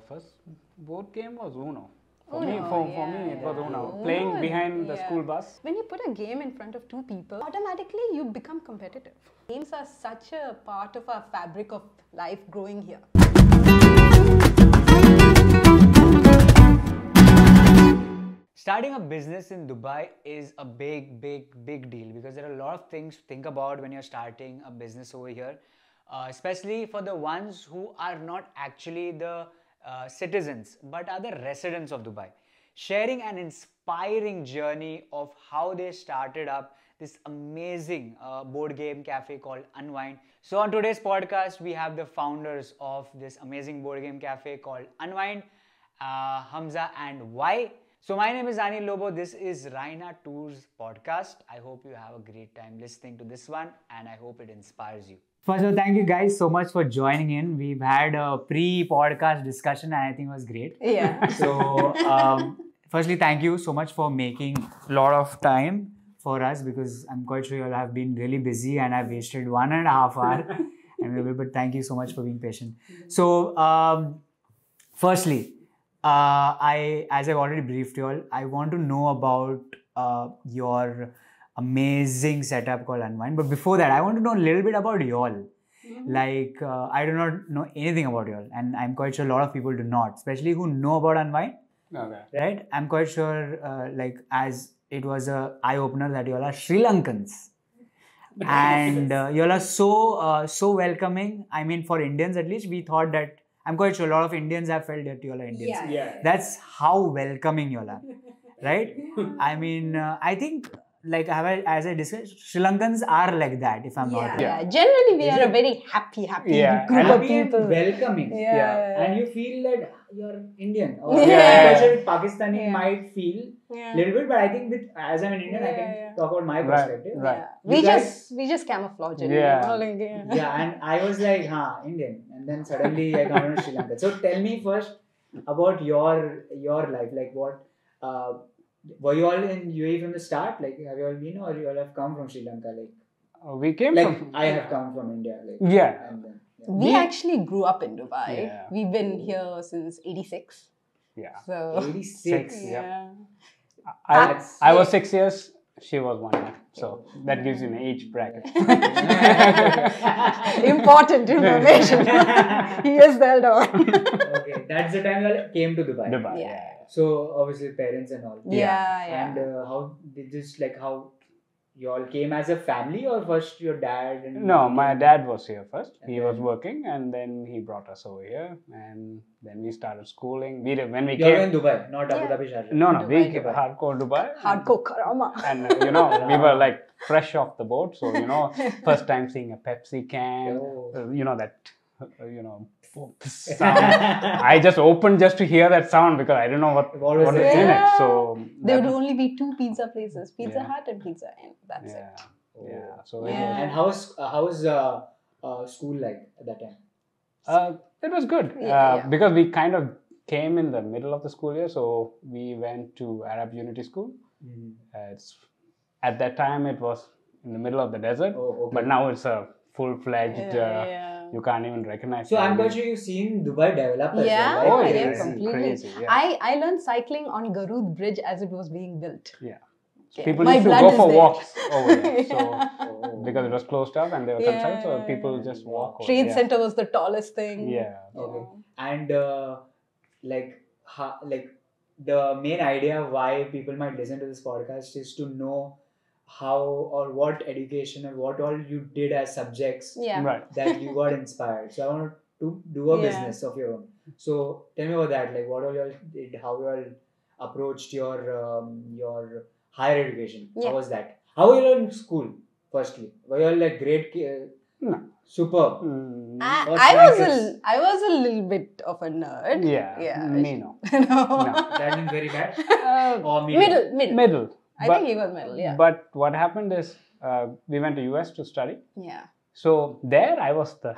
first board game was Uno. For Uno, me, it was Uno. Playing behind the school bus. When you put a game in front of two people, automatically you become competitive. Games are such a part of our fabric of life growing here. Starting a business in Dubai is a big deal because there are a lot of things to think about when you're starting a business over here, especially for the ones who are not actually the citizens but are the residents of Dubai. Sharing an inspiring journey of how they started up this amazing board game cafe called Unwind. So on today's podcast, we have the founders of this amazing board game cafe called Unwind, Hamsa and Why. So my name is Anil Lobo. This is Raynatours podcast. I hope you have a great time listening to this one and I hope it inspires you. First of all, thank you guys so much for joining in. We've had a pre-podcast discussion and I think it was great. Yeah. So firstly, thank you so much for making a lot of time for us because I'm quite sure you all have been really busy and I've wasted 1.5 hours. But thank you so much for being patient. So firstly, as I've already briefed you all, I want to know about your amazing setup called Unwind. But before that, I want to know a little bit about you all. Like, I do not know anything about you all, and I'm quite sure a lot of people do not, especially who know about Unwind. Okay. Right? I'm quite sure, as it was a eye opener that you all are Sri Lankans. And you all are so welcoming. I mean, for Indians at least, we thought that. I'm quite sure a lot of Indians have felt that you all are Indians. Yeah. That's how welcoming you all are, right? I mean, I think, as I discussed, Sri Lankans are like that, if I'm not wrong. Yeah. Generally, we are a very happy group of people. Welcoming. Yeah. And you feel that you're Indian. Or Yeah. I'm sure Pakistani might feel a little bit, but I think as I'm an Indian, I can talk about my perspective. Right. Yeah. We just camouflage it. Yeah. And I was like, Indian. And then suddenly I come to Sri Lanka. So tell me first about your life. Like what, were you all in UAE from the start? Like have you all been or you all have come from Sri Lanka? We came from... I have come from India. Yeah. And then, We actually grew up in Dubai. Yeah. We've been here since 86. Yeah. So 86. Yeah. Yeah. I was 6 years. She was 1 year. So that gives you an age bracket. Important information. He is the elder. Okay, that's the time you all came to Dubai. Dubai. Yeah. So obviously parents and all. Yeah. And how did this how you all came as a family or first your dad? And No, my dad was here first. He was working and then he brought us over here and then we started schooling. When we you were came... in Dubai, not Abu Dhabi, Sharjah. No, we Dubai. came hardcore Dubai. Hardcore karama. And we were like fresh off the boat. So, first time seeing a Pepsi can, sound. I just opened just to hear that sound because I didn't know what was in it. So there would only be two pizza places, Pizza Hut and Pizza Inn. That's it. Yeah. So And how was school like at that time? it was good because we kind of came in the middle of the school year. So we went to Arab Unity School. At that time, it was in the middle of the desert, but now it's a full-fledged. You can't even recognize. So I'm quite sure you've seen Dubai develop as Yeah, well, right? yeah, completely. Crazy, yeah. I learned cycling on Garud Bridge as it was being built. Yeah. Okay. People My used to blood go is for there. walks over there. So because it was closed up and they were constructed, so people just walk over. Trade Center was the tallest thing. Yeah. Okay. And the main idea why people might listen to this podcast is to know how or what education and what all you did as subjects Right. that you got inspired. So I want to do a business of your own. So tell me about that. Like what all you all did, how you all approached your higher education. How was that? How were you all in school? Firstly, were you all like great? No. Super. I was a little bit of a nerd. Yeah. Me no. No. That means very bad. Or medium? Middle. I think he was middle, yeah. But what happened is we went to US to study. Yeah. So there I was the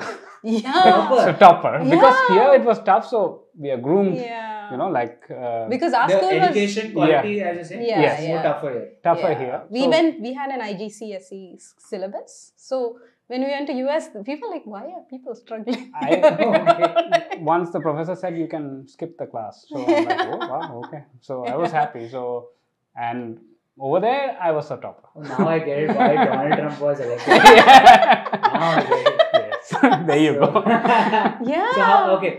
Topper. Because here it was tough. So we are groomed. Yeah. Because our the school education quality, as you say, Yes. more tougher here. Tougher here. We had an IGCSE syllabus. So when we went to US, people were like, why are people struggling? Once the professor said you can skip the class, so I'm like, oh wow, okay. So I was happy. So, and over there I was a topper. Oh, now I get it why Donald Trump was elected. Now I get it. Yes. There you go. Yeah. So how, okay,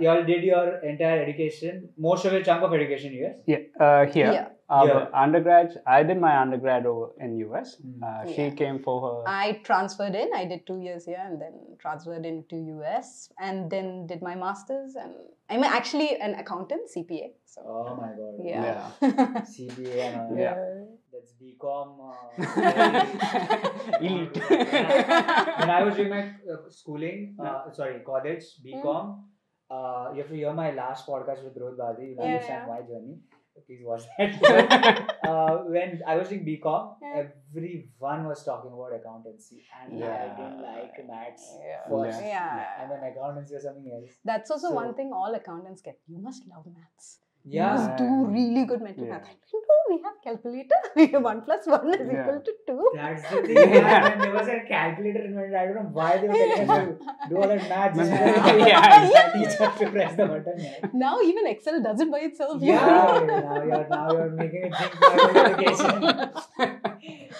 you all did your entire education, most of your chunk of education in US? Yeah, here. Yeah. Undergrad, I did my undergrad over in US. She came for her. I transferred in. I did 2 years here and then transferred into US and then did my master's. And I'm actually an accountant, CPA. So. Oh my god. Yeah. CPA and all. Yeah. That's BCom. Elite. When I was doing my schooling, college, BCom, you have to hear my last podcast with Rohit Badi. You'll understand my journey. Please watch that. When I was doing BCom, everyone was talking about accountancy, and I didn't like maths first, and then accountancy or something else. That's also one thing all accountants get. You must love maths. Yeah. You must do really good mental math. No, we have calculator. 1 plus 1 is equal to 2. That's the thing. When there was a calculator invented, I don't know why they were telling us to do all that maths. Teach us to press the button. Now even Excel does it by itself. Now you're making it think about education.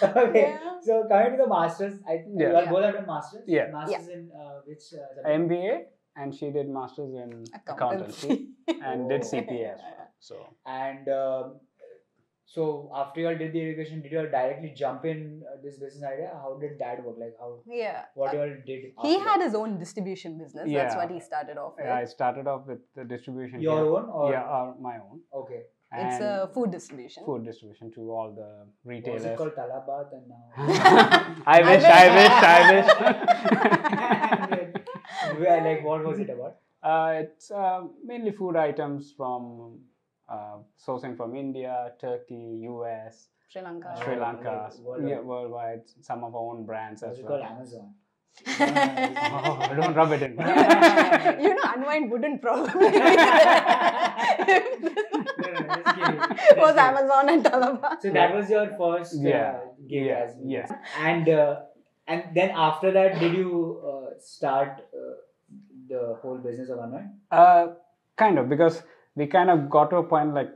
Okay. So coming to the masters, you all both have done masters. Yeah. Masters in which subject? MBA, and she did masters in accountancy and did CPA as well. So so after you all did the education, did you all directly jump in this business idea? How did that work? Like how? Yeah. What you all did? He had his own distribution business. That's what he started off with. Yeah, I started off with the distribution. Your own? Or? Yeah, my own. Okay. It's a food distribution. Food distribution to all the retailers. Was it called Talabat and now? I wish. Like, what was it about? It's mainly food items from sourcing from India, Turkey, US, Sri Lanka. Worldwide. Some of our own brands as well. Was it called Amazon? Don't rub it in. Unwind wouldn't probably. Was Amazon and Talabat. So that was your first gig as well. Yes. And then after that, did you start the whole business of Unwind? Kind of, because we kind of got to a point like,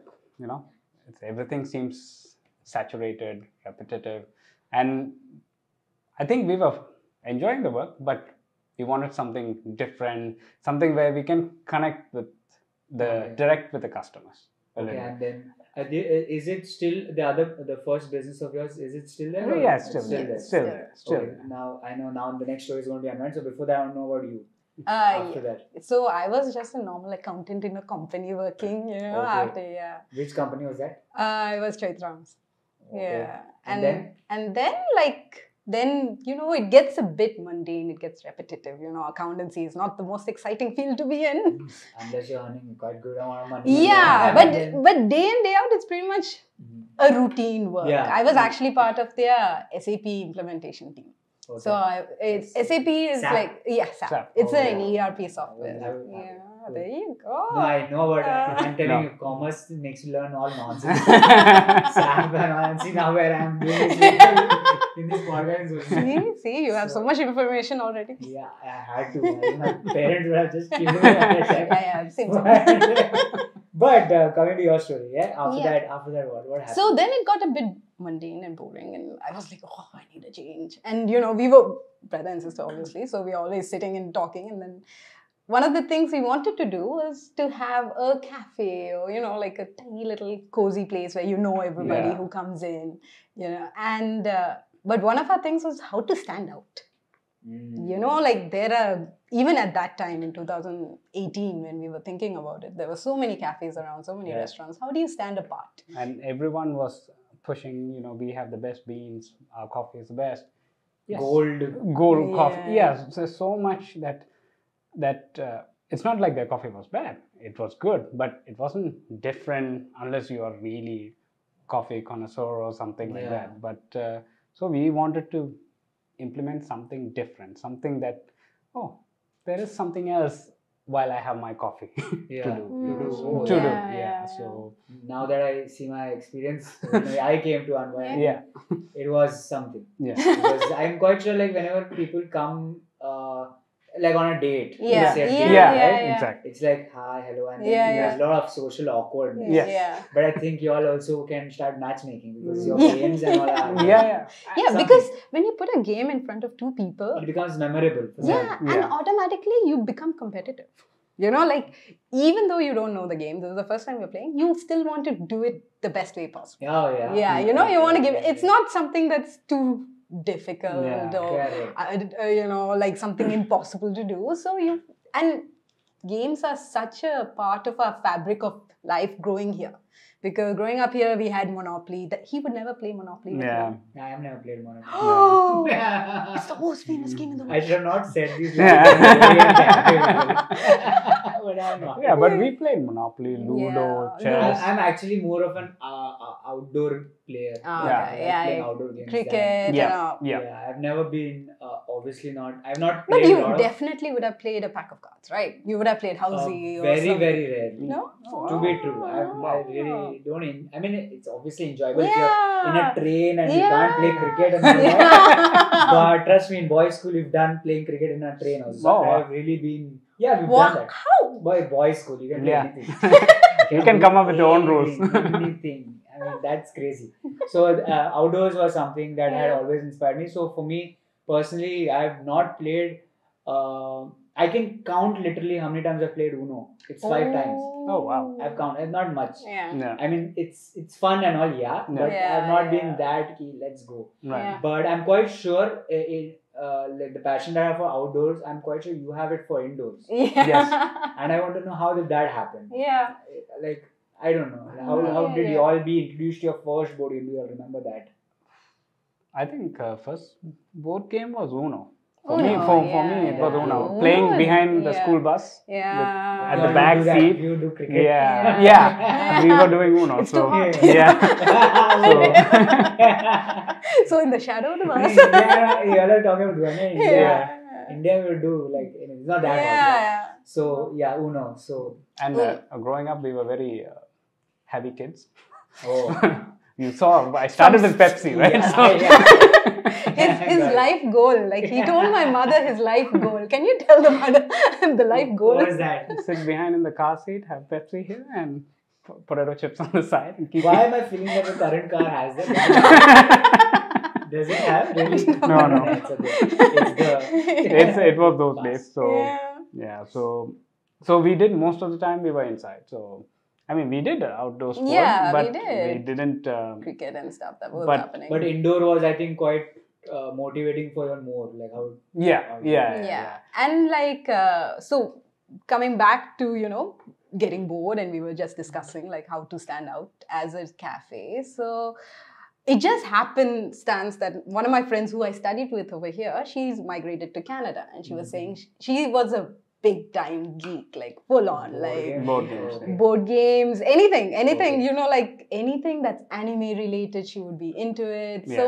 everything seems saturated, repetitive, and I think we were enjoying the work, but we wanted something different, something where we can connect with direct with the customers. Okay, and then is it still the first business of yours? Is it still there? Yeah, still there. Okay, now I know. Now the next story is going to be Unwind. So before that, I don't know about you. After that, so I was just a normal accountant in a company working. Which company was that? It was Chaitrams. Okay. Yeah, and then it gets a bit mundane, it gets repetitive. Accountancy is not the most exciting field to be in. Unless you're earning quite good amount of money. Yeah, but day in, day out, it's pretty much a routine work. Yeah. I was actually part of their SAP implementation team. Okay. So SAP is SAP. SAP. It's an ERP software. There you go. No, I know about it. I'm telling you, commerce makes you learn all nonsense. SAP and see now where I'm doing in this podcast. See, you have so much information already. Yeah, I had to. My parents would have just given me that. Same. But coming to your story, after that, what happened? So then it got a bit mundane and boring, and I was like, I need a change. And we were brother and sister, obviously, so we were always sitting and talking. And then one of the things we wanted to do was to have a cafe, or like a tiny little cozy place where everybody who comes in, And but one of our things was how to stand out. There are, even at that time in 2018 when we were thinking about it, there were so many cafes around, so many restaurants. How do you stand apart? And everyone was pushing, we have the best beans, our coffee is the best. Yes. Gold coffee. Yes, so much that it's not like their coffee was bad. It was good, but it wasn't different unless you are really coffee connoisseur or something like that. But so we wanted to implement something different, something that, there is something else while I have my coffee Yeah. to do. Oh, To do. yeah, Yeah. yeah. So Now that I see my experience, when I came to Unwind. yeah. It was something. Yeah. Because I'm quite sure, like, whenever people come, like on a date, Yeah. let's say a Yeah, date, Yeah. right? yeah. Exactly. It's like hi, hello, and then Yeah, there's a lot of social awkwardness. Yes. Yeah. But I think you all also can start matchmaking because your Yeah. games and all are Yeah. Yeah, Something. because when you put a game in front of two people, it becomes memorable. For yeah, them. and Yeah. automatically you become competitive. You know, like even though you don't know the game, this is the first time you're playing, you still want to do it the best way possible. Oh, yeah. Yeah, you know, you want to give it's Yeah. not something that's too difficult Yeah. or you know, like something impossible to do. So and games are such a part of our fabric of life growing here. Because growing up here, we had Monopoly. That he would never play Monopoly with Yeah. me. I have never played Monopoly. Oh, Yeah. it's the most famous game in the I world. should have not said these Yeah. but I'm not. Yeah, but we played Monopoly, Ludo, Yeah. chess. I'm actually more of an outdoor player. Ah, Yeah. okay, I like playing yeah. outdoor games. Cricket. Yeah. And all. Yeah. I've never been, obviously not. I've not But played you a lot definitely would have played a pack of cards, right? You would have played of, Housey or very, something. very rarely. No? To be true, I Oh. really don't. I mean, it's obviously enjoyable if Yeah. you're in a train and you Yeah. can't play cricket and all that. But trust me, in boys' school, we've done playing cricket in a train also. Oh, wow. I've really been. Yeah, we've What? done that. How? Boys' school, you can play Yeah. anything. You can come up with your own rules. Anything. I mean, that's crazy. So outdoors was something that had Yeah. always inspired me. So for me personally, I've not played. I can count literally how many times I've played Uno. It's 5 times. Oh, wow. I've counted. Not much. Yeah. Yeah. I mean, it's fun and all, yeah. But Yeah, I've not yeah. been that key. Let's go. Right. Yeah. But I'm quite sure like the passion that I have for outdoors, I'm quite sure you have it for indoors. Yeah. Yes. And I want to know how did that happen? Yeah. Like, I don't know. How Yeah, did yeah. you all be introduced to your first board game? Do you all remember that? I think first board game was Uno. For Uno, me, for me, yeah, it was yeah. Uno. Uno, Playing behind the yeah. school bus. Yeah. At You the all back do that. seat. You do cricket. Yeah. Yeah. Yeah. We were doing Uno. It's so, too hot. Yeah. So in the shadow of the bus. India, you all are talking about one. India, Yeah. India will do like it's not that hot. Yeah. So yeah, Uno. So And growing up, we were very heavy kids. oh. You saw, I started with Pepsi, right? Yeah, So, yeah. His life goal, like he told my mother his life goal. Can you tell the mother the life goal? What was that? sit behind in the car seat, have Pepsi here, and potato chips on the side, and keep Why am I feeling that the current car has that? Does it have really? No. It's the. It was those days. So Yeah. so we did most of the time we were inside. So I mean, we did outdoor sport, Yeah, but we did. didn't. Cricket and stuff that was But- happening. But indoor was, I think, quite motivating for you more. Like how. Yeah. And like so coming back to getting bored, and we were just discussing like how to stand out as a cafe. So it just happenstance that one of my friends who I studied with over here, she's migrated to Canada, and she was saying she was a big time geek, like full on, like Board games. Okay. board games, anything, Okay. like anything that's anime related, she would be into it. Yeah. So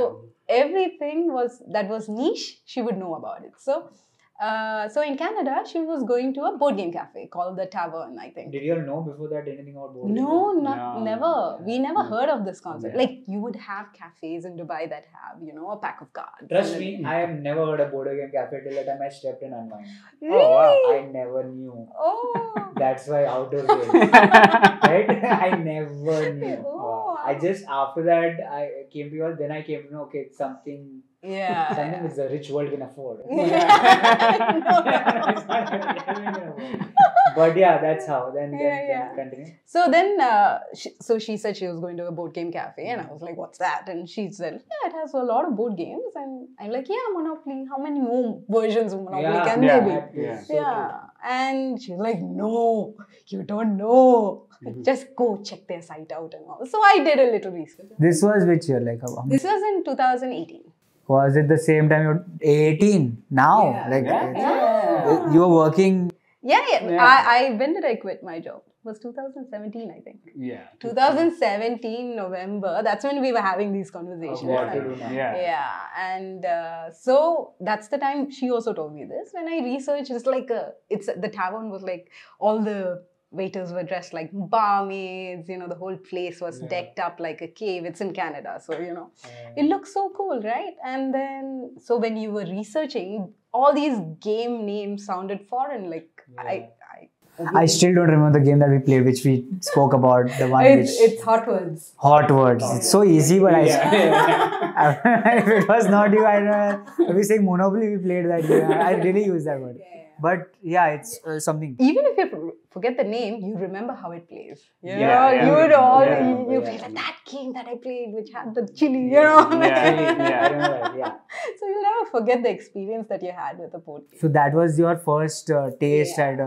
everything that was niche, she would know about it. So in Canada, she was going to a board game cafe called the Tavern, I think. Did you all know before that anything about board No, games? No. never. We never heard of this concept. Yeah. Like you would have cafes in Dubai that have, a pack of cards. Trust and me, I have never heard of board game cafe till the time I stepped in Unwind. then- Oh, wow. Really? I never knew. Oh. That's why outdoor games. Right? I never knew. Oh. I just after that I came to you all. Then I came to know okay, it's something Yeah. which the rich world can afford. But yeah, that's how. Then Yeah. continue. So then, she said she was going to a board game cafe, and I was like, "What's that?" And she said, "Yeah, it has a lot of board games." And I'm like, "Yeah, Monopoly. How many more versions of Monopoly can there be?" Yeah. So Yeah. And she's like, "No, you don't know. Just go check their site out and all." So I did a little research. This was which year? Like how This was in 2018. was it the same time you were 18? Now? Yeah. Like Yeah. Yeah. you were working Yeah. Yeah. When did I quit my job? It was 2017, I think. Yeah. 2017 November. That's when we were having these conversations. What to And- do now? yeah, and so that's the time she also told me this. When I researched, the tavern was like all the waiters were dressed like barmaids. The whole place was decked up like a cave. It's in Canada, so it looks so cool, right? And then so when you were researching, all these game names sounded foreign. Like I still don't remember the game that we played, which we spoke about. The one it's hot words. Hot words. It's so easy, but if it was not you, I don't know. If we say Monopoly, we played that game. I really use that word. But yeah, it's something. Even if you forget the name, you remember how it plays. You feel like that game that I played, which had the chili, So you'll never forget the experience that you had with the board game. So that was your first taste at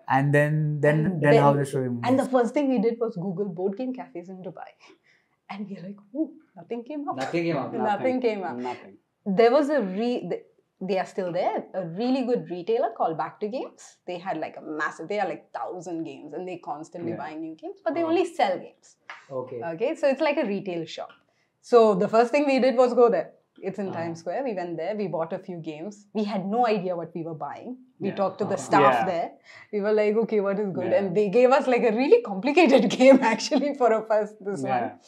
and then how the story moved. And the first thing we did was Google board game cafes in Dubai. And we're like, ooh, nothing came up. Nothing came up. There was they are still there, a really good retailer called Back to Games. They had like they are like 1,000 games and they constantly buying new games, but they only sell games. Okay, so it's like a retail shop. So the first thing we did was go there. It's in Times Square. We went there. We bought a few games. We had no idea what we were buying. We talked to the staff there. We were like, okay, what is good? And they gave us like a really complicated game actually for a first one.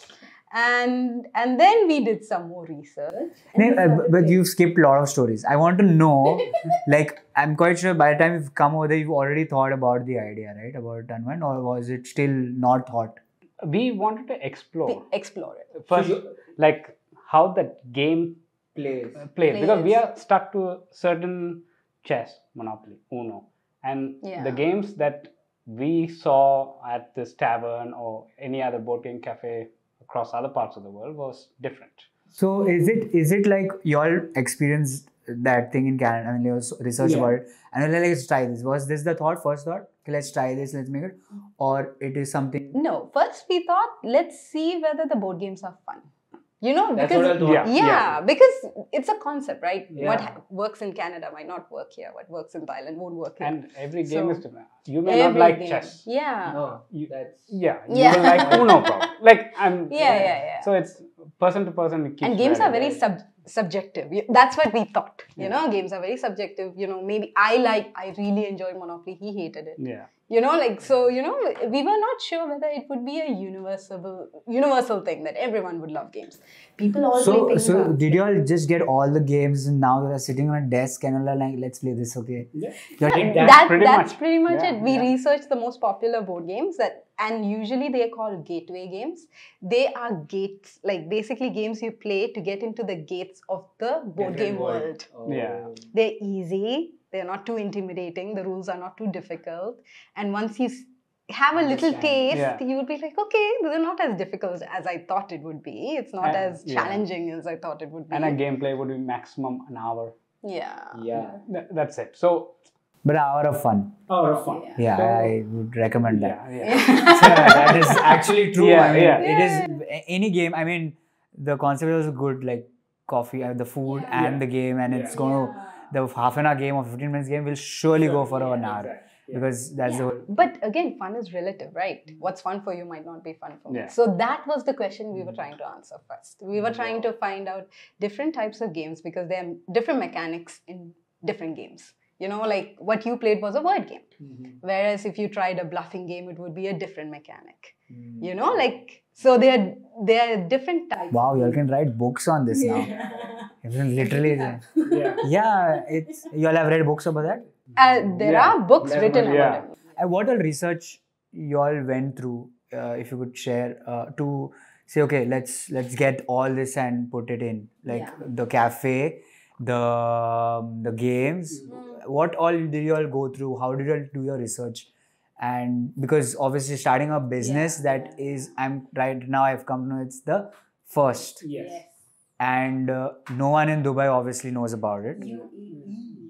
And then we did some more research. But you've skipped a lot of stories. I want to know, like, I'm quite sure by the time you've come over there, you've already thought about the idea, right? About Unwind, or was it still not thought? We wanted to explore. Explore it. First, like how that game plays. Because we are stuck to certain chess, Monopoly, Uno. And the games that we saw at this tavern or any other board game cafe across other parts of the world was different. So is it like you all experienced that thing in Canada? I mean, you researched about it and you're like, let's try this. Was this the first thought? Okay, let's try this, let's make it? Or it is something? No, first we thought, let's see whether the board games are fun. Because that's what I thought. Because it's a concept, right? What works in Canada might not work here. What works in Thailand won't work here. And every game is different. You may not like chess. Yeah. You will like Uno probably. So it's person to person. And games are very subjective. That's what we thought. Games are very subjective. Maybe I really enjoyed Monopoly. He hated it. Yeah. We were not sure whether it would be a universal thing that everyone would love games. People all play things. So did you all just get all the games and now you're sitting on a desk and you're like, let's play this, okay? Yeah. That's pretty much it. We researched the most popular board games and usually they are called gateway games. They are gates, like basically games you play to get into the gates of the board game world. They're easy. They're not too intimidating. The rules are not too difficult. And once you have a little taste, you would be like, okay, these are not as difficult as I thought it would be. It's not as challenging as I thought it would be. And a gameplay would be maximum an hour. Yeah. That's it. So, but an hour of fun. Yeah, so, I would recommend that. So that is actually true. It is any game. I mean, the concept was good, like coffee, the food and the game, and it's going to. The half an hour game or 15 minutes game will surely go for an hour because that's the. But again, fun is relative, right? What's fun for you might not be fun for me. So that was the question we were trying to answer first. We were trying to find out different types of games because there are different mechanics in different games. Like what you played was a word game. Whereas if you tried a bluffing game, it would be a different mechanic. So there are different types. Wow, you all can write books on this now. Literally. It's you all have read books about that? There are books written about it. And what all research you all went through, if you could share, to say, okay, let's get all this and put it in, like the cafe, the games. What all did you all go through? How did you all do your research? And because obviously starting a business that is, I've come to know it's the first. And no one in Dubai obviously knows about it.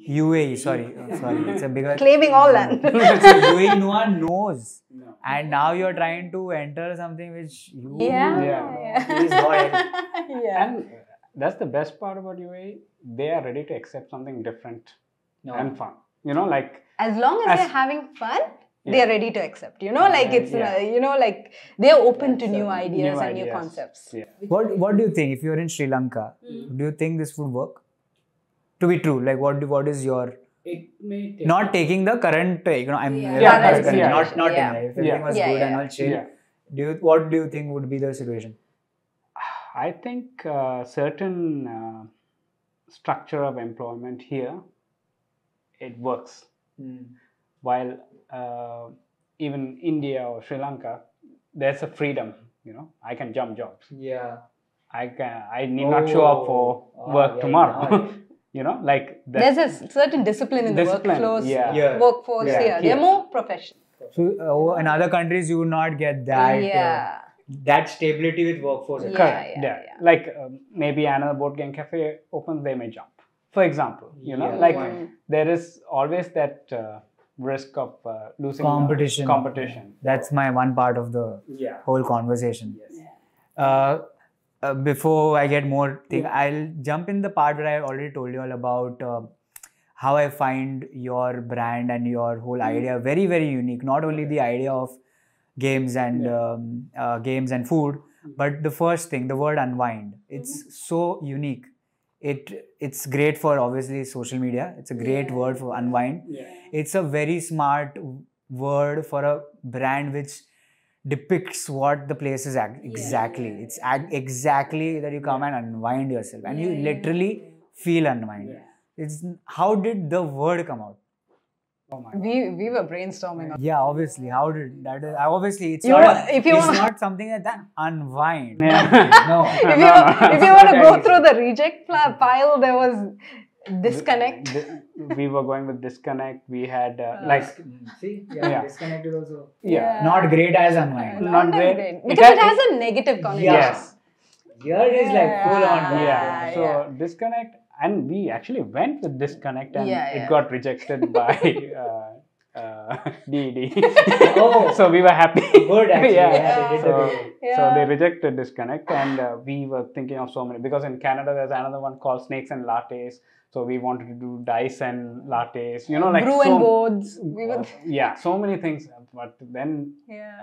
UAE, sorry, it's a bigger... Claiming all land. UAE, no one knows. No. And now you're trying to enter something which you... Please go ahead. And that's the best part about UAE. They are ready to accept something different and fun. You know, like as long as they're having fun, they're ready to accept. You know, like it's you know, like they're open to new ideas and new concepts. Yeah. What do you think if you're in Sri Lanka? Do you think this would work? To be true, like what is your It may take not taking the current, you know, I'm current situation. not Yeah. taking it. If everything was good and all chill, what do you think would be the situation? I think certain structure of employment here, it works. While even India or Sri Lanka, there's a freedom. You know, I can jump jobs. Yeah. I need not show up for work tomorrow. You know, like there's a certain discipline in the workflows, workforce here. They're more professional. So in other countries, you would not get that. That stability with workforce. Correct. Like maybe another board game cafe opens, they may jump. For example, you know, like there is always that risk of losing competition. That's my one part of the whole conversation. Before I get more thing, I'll jump in the part where I already told you all about how I find your brand and your whole idea very, very unique. Not only the idea of games and food, but the first thing, the word unwind. It's so unique. It's great for obviously social media. It's a great word for unwind. It's a very smart word for a brand which depicts what the place is exactly. It's exactly that you come and unwind yourself, and you literally feel unwind. It's how did the word come out? Oh my God. We were brainstorming. Yeah, obviously. How did that? Obviously, it's not something like that. Unwind. No. If you want to go through the reject pile, there was disconnect. We were going with disconnect. We had disconnected also. Not great as unwind. Not great. Because it has a negative connotation. Yes. Here it is like full on. So disconnect, and we actually went with disconnect, and it got rejected by DED. So we were happy. Good actually. So they rejected disconnect, and we were thinking of so many, because in Canada there's another one called snakes and lattes. So we wanted to do dice and lattes, you know, like brew and boards. So many things. But then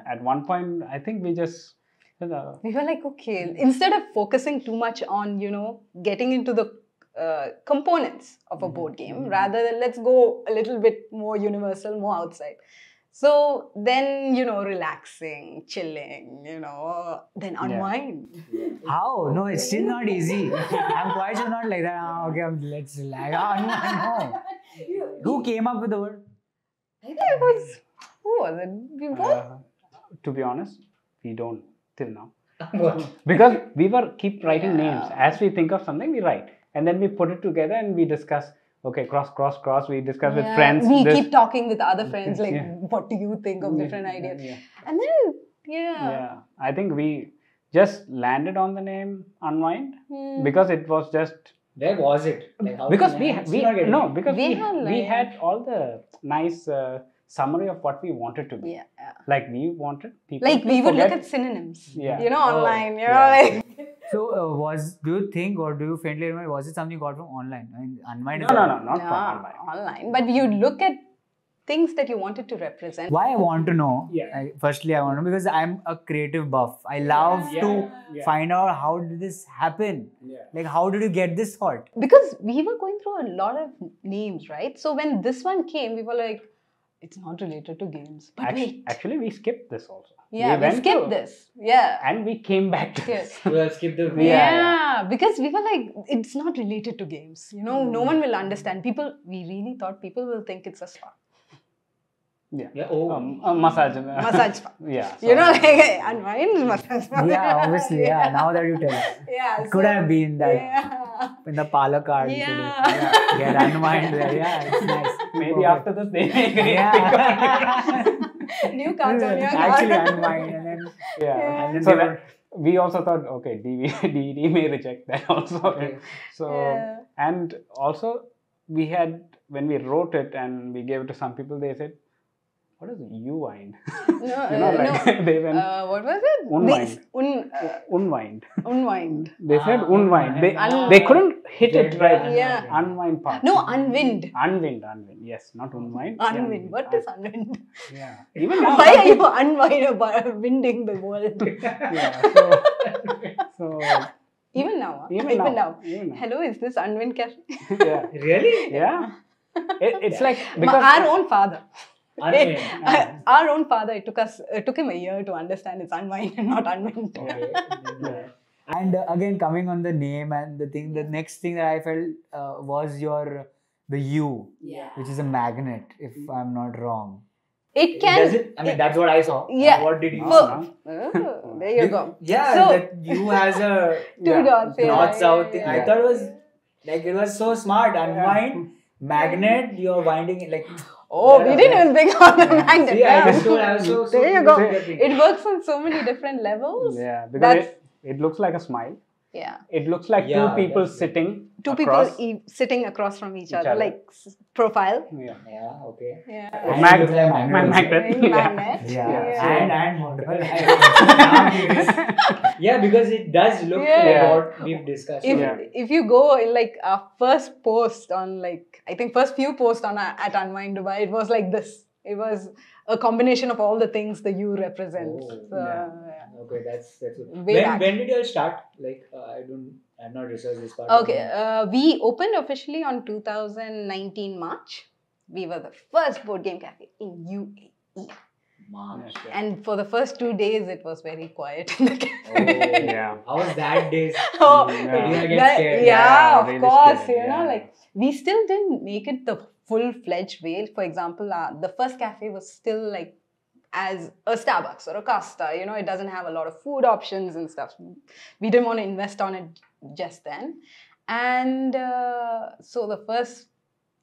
at one point, I think we just we were like, okay, instead of focusing too much on, you know, getting into the components of a board game, rather than let's go a little bit more universal, more outside. So then, you know, relaxing, chilling, you know, then unwind. How? No, it's still not easy. I'm quite sure not like that. Okay, let's relax. No. Who came up with the word? I think it was, who was it? We both? To be honest, we don't till now. Because we keep writing names. As we think of something, we write. And then we put it together and we discuss. Okay, cross. We discuss with friends. We keep talking with other friends, like, what do you think of different ideas? And then, I think we just landed on the name Unwind because it was just... Where was it? Like, how because we had all the nice summary of what we wanted to be. Like we wanted people like we would look at synonyms, you know, online, you know, like... So, do you think, or do you faintly remember, was it something you got from online? I mean, Unwind No, not from online. But you look at things that you wanted to represent. Why I want to know, firstly, I want to know, because I'm a creative buff. I love to find out how did this happen? Like, how did you get this thought? Because we were going through a lot of names, right? So, when this one came, we were like, it's not related to games. But actually, we skipped this also. Yeah, we skipped this. Yeah. And we came back to this. We'll skip the... because we were like, it's not related to games. You know, no one will understand. We really thought people will think it's a spa. Massage. Massage spa. So you know, like, unwind, massage spa. Obviously, now that you tell it. It could have been that in the parlor card today. Get unwind there. It's nice. Maybe after this they make new cards on your card. Actually unwind and then and then so we also thought, okay, DD may reject that also. So and also we had, when we wrote it and we gave it to some people, they said, what is it? Unwind. No, They went what was it? Unwind. Unwind. Unwind. Unwind. They said unwind. Un- They couldn't hit it right. Yeah. Unwind part. No, unwind. Unwind. Yes, not unwind. Unwind. Yeah. What is unwind? Yeah. Even now. Why are you winding the world? Yeah. So Even now. Even now. Hello, is this Unwind Cafe? Yeah. Really? Yeah. It's like because Our own father. Unwind. Our own father. It took him a year to understand it's unwind and not unwind. Okay. Yeah. And again, coming on the name and the thing, the next thing that I felt was the U, which is a magnet, if I'm not wrong. It can. Does it? I mean, that's what I saw. Yeah. What did you Oh, see? there you go. Yeah, So- that U has a Two dots. Yeah, north south thing. yeah, I yeah. thought it was so smart. Unwind, magnet, you're winding it like. Oh, we didn't even think on the magnet. See, I Yeah. just told I was so There you go. getting. It works on so many different levels. Yeah, because That's- it looks like a smile. Yeah. It looks like Yeah, two people that's- sitting Two across. people sitting across from each Each other, other. like profile. Yeah. Yeah, okay. Yeah. And Mag- it looks like magnet. magnet. Yeah. Magnet. Yeah. And wonderful. Yeah, because it does look Yeah. like what we've discussed. If you go in like our first post on I think first few posts on at Unwind Dubai, it was like this. It was a combination of all the things the U represents. Oh, So, yeah. Okay, that's good. Way back. When did you all start? Like, I've not researched this part. Okay, we opened officially on 2019 March. We were the first board game cafe in UAE. March. And for the first 2 days, it was very quiet in the cafe. Oh, Yeah. How was that day? Oh, Yeah. Did you get that- scared? yeah, of really course. scared, You know, yeah. like we still didn't make it the full-fledged way. For example, the first cafe was still like as a Starbucks or a Costa. You know, it doesn't have a lot of food options and stuff. We didn't want to invest on it just then. And so the first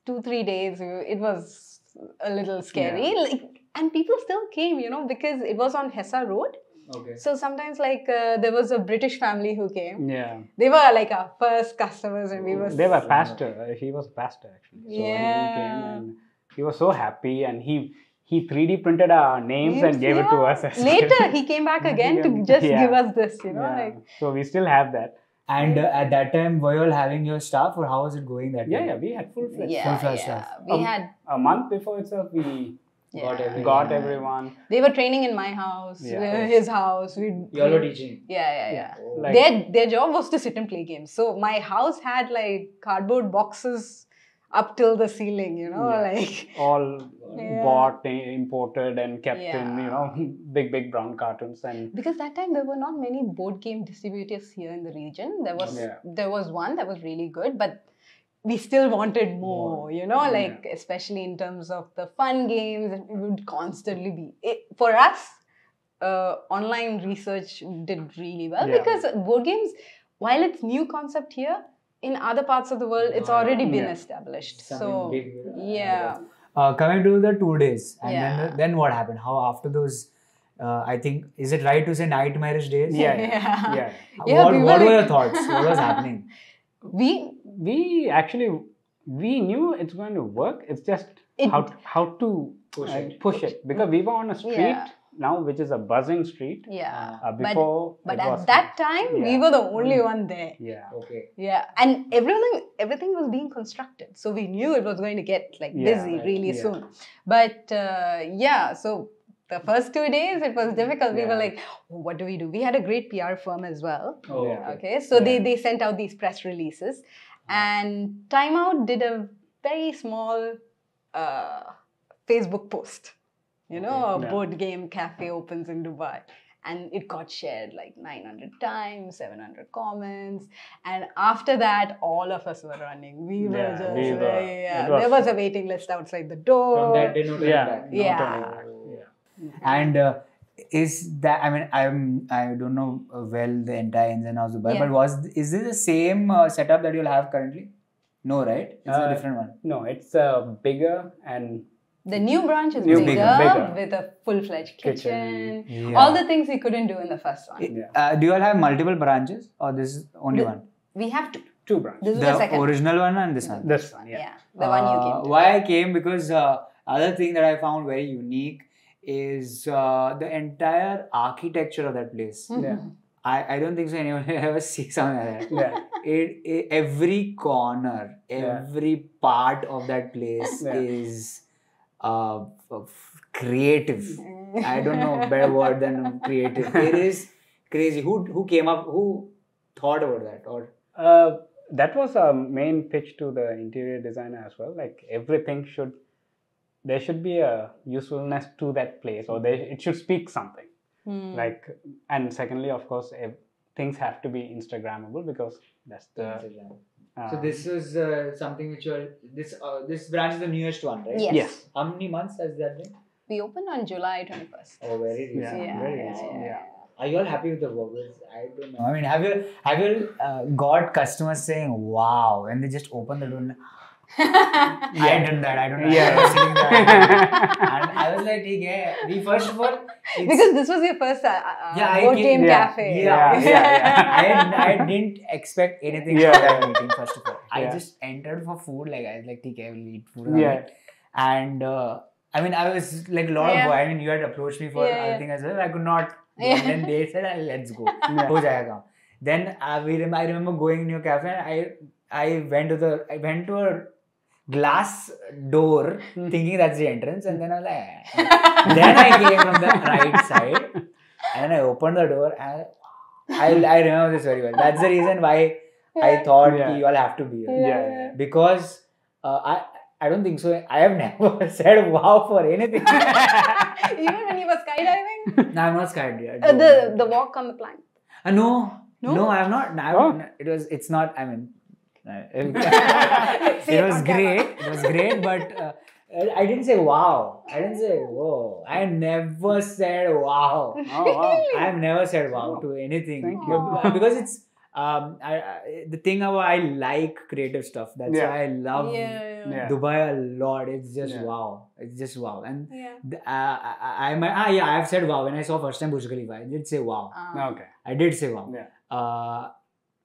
2-3 days, it was a little scary. Yeah. And people still came, you know, because it was on Hessa Road. Okay. So sometimes there was a British family who came. Yeah. They were like our first customers and we were... They were pastor. He was a pastor actually. So Yeah. he came and he was so happy and he 3D printed our names and gave it to us. As Later, he came back again to just Yeah. give us this, you know, Yeah. like... So we still have that. And at that time, were you all having your staff, or how was it going that Yeah, time? yeah, we had full-fledged. Yeah, Full-fledged yeah. stuff. We had... A month before itself, we Yeah. got everyone. They were training in my house, Yeah. his house. You all were teaching. Yeah. Oh. Like- Their job was to sit and play games. So my house had like cardboard boxes up till the ceiling, you know, Yeah. like... All Yeah. bought, imported, and kept in, Yeah. you know, big brown cartons. And Because that time there were not many board game distributors here in the region. There was one that was really good, but we still wanted more, you know, like especially in terms of the fun games, and it would constantly be... For us, online research did really well Yeah. because board games, while it's new concept here, in other parts of the world, it's already been Yeah. established. Something So, big, yeah. Coming to the 2 days, and Yeah. then what happened? How after those? I think, is it right to say nightmarish days? yeah. Yeah. What we were were like- your thoughts? What was happening? We We knew it's going to work. It's just It- how to Push it. because we were on a street Yeah. now, which is a buzzing street. Yeah. Before, But it at was- that time, we Yeah. were the only one there. Yeah. Okay. Yeah, and everything was being constructed, so we knew it was going to get like Yeah, busy right, really yeah. soon. But so the first 2 days it was difficult. We were Yeah. like, oh, what do we do? We had a great PR firm as well. Oh, Yeah. Okay, so Yeah. they sent out these press releases, and Time Out did a very small Facebook post. You know, Okay, a yeah. board game cafe opens in Dubai. And it got shared like 900 times, 700 comments. And after that, all of us were running. We were Yeah, just, we were. yeah. It was- There was a waiting list outside the door. From that day, no turning Yeah. back. no Yeah. turning back. Yeah. And is that? I mean, I don't know well the entire ins and outs of Dubai, Yeah. but is this the same setup that you'll have currently? No, right? It's a different one. No, it's bigger and The new branch is New- bigger, bigger. with a full-fledged kitchen. Yeah. All the things we couldn't do in the first one. Yeah. Do you all have multiple branches, or this is only one? We have to. 2 branches. This is The the second. original one and this one. This one, yeah. Yeah, the one you came to. Why I came, because other thing that I found very unique is the entire architecture of that place. Yeah. I don't think so anyone will ever see something like that. Yeah. Every corner, every part of that place Yeah. is creative. I don't know a better word than creative. It is crazy. Who came up? Who thought about that? Or that was a main pitch to the interior designer as well. Like everything there should be a usefulness to that place, or it should speak something. Like, and secondly, of course, things have to be Instagrammable, because that's the. So this is something which this branch is the newest one, right? Yes. How many months has that been? We opened on July 21st. Oh, very recent. Yeah, very recent. Yeah. Are you all happy with the burgers? I don't know. I mean, have you got customers saying wow when they just open the door? I done that. I don't know. Yeah. I was sitting there, and I was like, yeah. We first of all, Because this was your first Boardgame cafe. I didn't expect anything from that meeting. First of all, I just entered for food. Like I was like, okay, I will eat food. And I mean, I was like a lot of. I mean, you had approached me for other thing as well. I could not. And then they said, let's go. Ho jayega. Then I remember going in your cafe. And I went to a glass door thinking that's the entrance, and then I was like, then I came from the right side and I opened the door, and I remember this very well. That's the reason why I thought you all have to be here. Because I don't think so. I have never said wow for anything. Even when you were skydiving? No, I'm not skydiving. The walk on the plank? No, I have not. It's not. I mean, it was great, but I didn't say wow. I didn't say whoa. I never said wow. I have never said wow to anything. Thank you. Because it's the thing about I like creative stuff. That's why I love Dubai a lot. It's just wow. It's just wow. And I have said wow when I saw first time Burj Khalifa. I did say wow. Okay. I did say wow.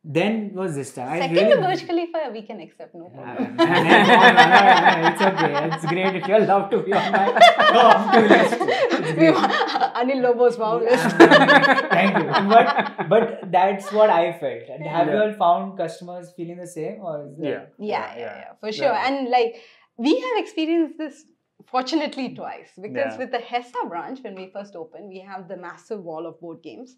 Then was this time. Second to Burj Khalifa, we can accept, no problem. It's okay. It's great if you love to be on my top 2 list. Anil Lobo's wow list. Thank you. But that's what I felt. And have you all found customers feeling the same? Or is Yeah, for sure. And like, we have experienced this fortunately twice, because with the Hessa branch, when we first opened, we have the massive wall of board games.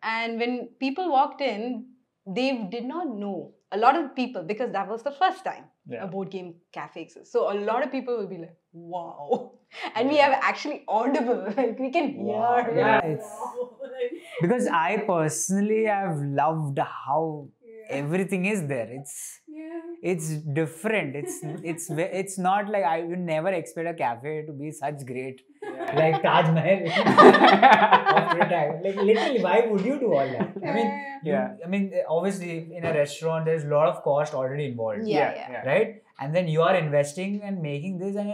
And when people walked in, they did not know. A lot of people, because that was the first time a board game cafe exists. So a lot of people will be like, wow. And we have actually audible, like we can hear. Yeah, because I personally have loved how everything is there. It's different. It's not like I would never expect a cafe to be such great. Like Taj Mahal. Like literally, why would you do all that? I mean, obviously in a restaurant there's a lot of cost already involved. Right? And then you are investing and making this, and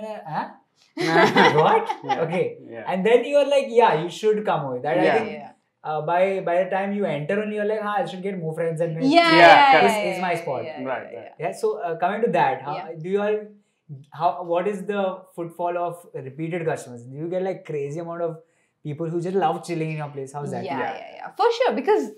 what? Okay. And then you are like, you should come over. That I think by the time you enter only, you're like, I should get more friends and this is my spot. Right. So coming to that, do you all what is the footfall of repeated customers? Do you get like crazy amount of people who just love chilling in your place? How's that? Yeah, for sure. Because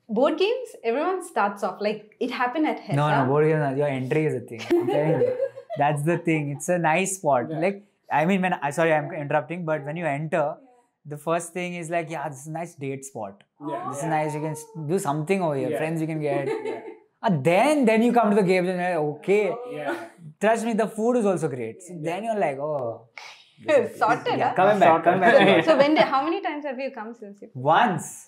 board games, everyone starts off like it happened at Hessa. No, board games, your entry is the thing. I'm telling you. That's the thing. It's a nice spot. Like, I mean, sorry, I'm interrupting, but when you enter, the first thing is like, this is a nice date spot. This is nice. You can do something over here. Friends you can get. And then you come to the games and you're like, okay. Trust me, the food is also great. So then you're like, oh. Sorted, Coming back. So how many times have you come since you? Once.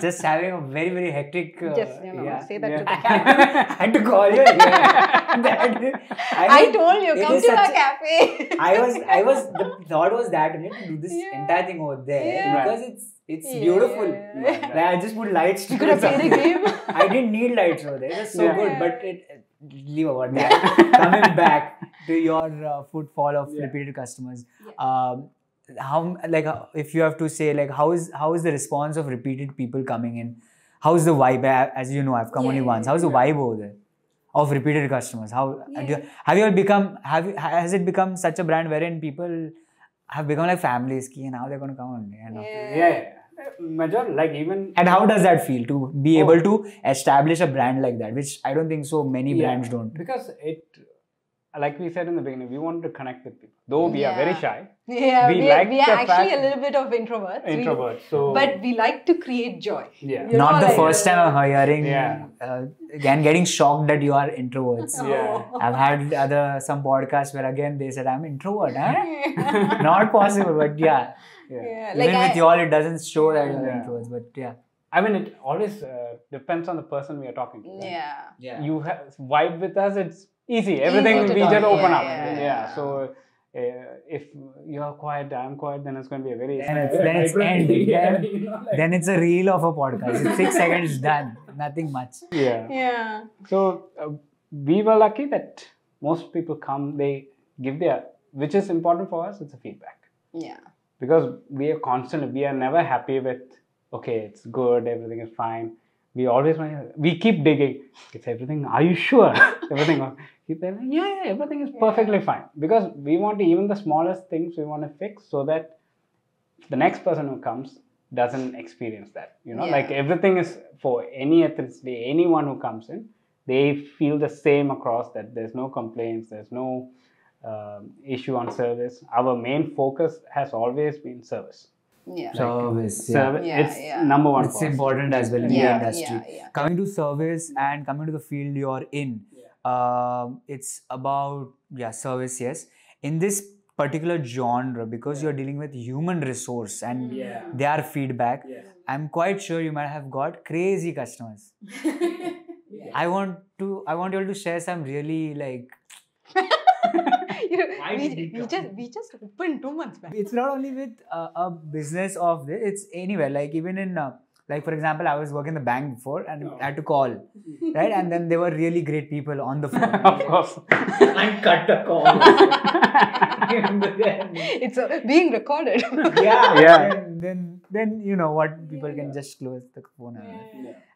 Just having a very, very hectic... Just, say that to the camera. I had to call you. I told you, come to our cafe. The thought was that we need to do this entire thing over there because it's beautiful. Like, I just put lights. You could have played a game. I didn't need lights over there. It was so good, but leave about that. Coming back to your footfall of repeated customers. How, like, if you have to say, like, how is the response of repeated people coming in? How's the vibe? As you know, I've come only once. How's the vibe over there of repeated customers? Has it become such a brand wherein people have become like families. And now they're going to come on. Yeah. Major, like even. And how does that feel to be able to establish a brand like that, which I don't think so many brands don't. Because it, like we said in the beginning, we wanted to connect with people. Though we are very shy. Yeah, we are actually a little bit of introverts. But we like to create joy. Yeah. Not the first time I'm hearing again getting shocked that you are introverts. Yeah. I've had some podcasts where again they said I'm introvert. Huh? Not possible, but yeah. Even with you all, it doesn't show that you're introverts, but yeah. I mean, it always depends on the person we are talking to. Right? Yeah. You vibe with us, it's easy. Everything we just open up. Yeah. So if you're quiet, I'm quiet, then it's going to be a very. Then it's a reel of a podcast. It's 6 seconds done. Nothing much. Yeah. So we were lucky that most people come. They give which is important for us. It's a feedback. Yeah. Because we are never happy with, okay, it's good, everything is fine. We keep digging. It's everything, are you sure? Everything. Yeah, everything is perfectly fine. Because we want to, even the smallest things we want to fix so that the next person who comes doesn't experience that. Like everything is for any ethnicity, anyone who comes in, they feel the same across, that there's no complaints, there's no issue on service. Our main focus has always been service. Yeah. Service. It's number one. It's important as well in the industry. Coming to service and coming to the field you're in, it's about service. Yes, in this particular genre, because you're dealing with human resource and their feedback, I'm quite sure you might have got crazy customers. I want you all to share some really like. we just opened 2 months back. It's not only with a business of this, it's anywhere. Like even in like for example, I was working in the bank before and I had to call, right? And then there were really great people on the phone. Of course. And cut the call. It's being recorded. And then you know what, people can just close the phone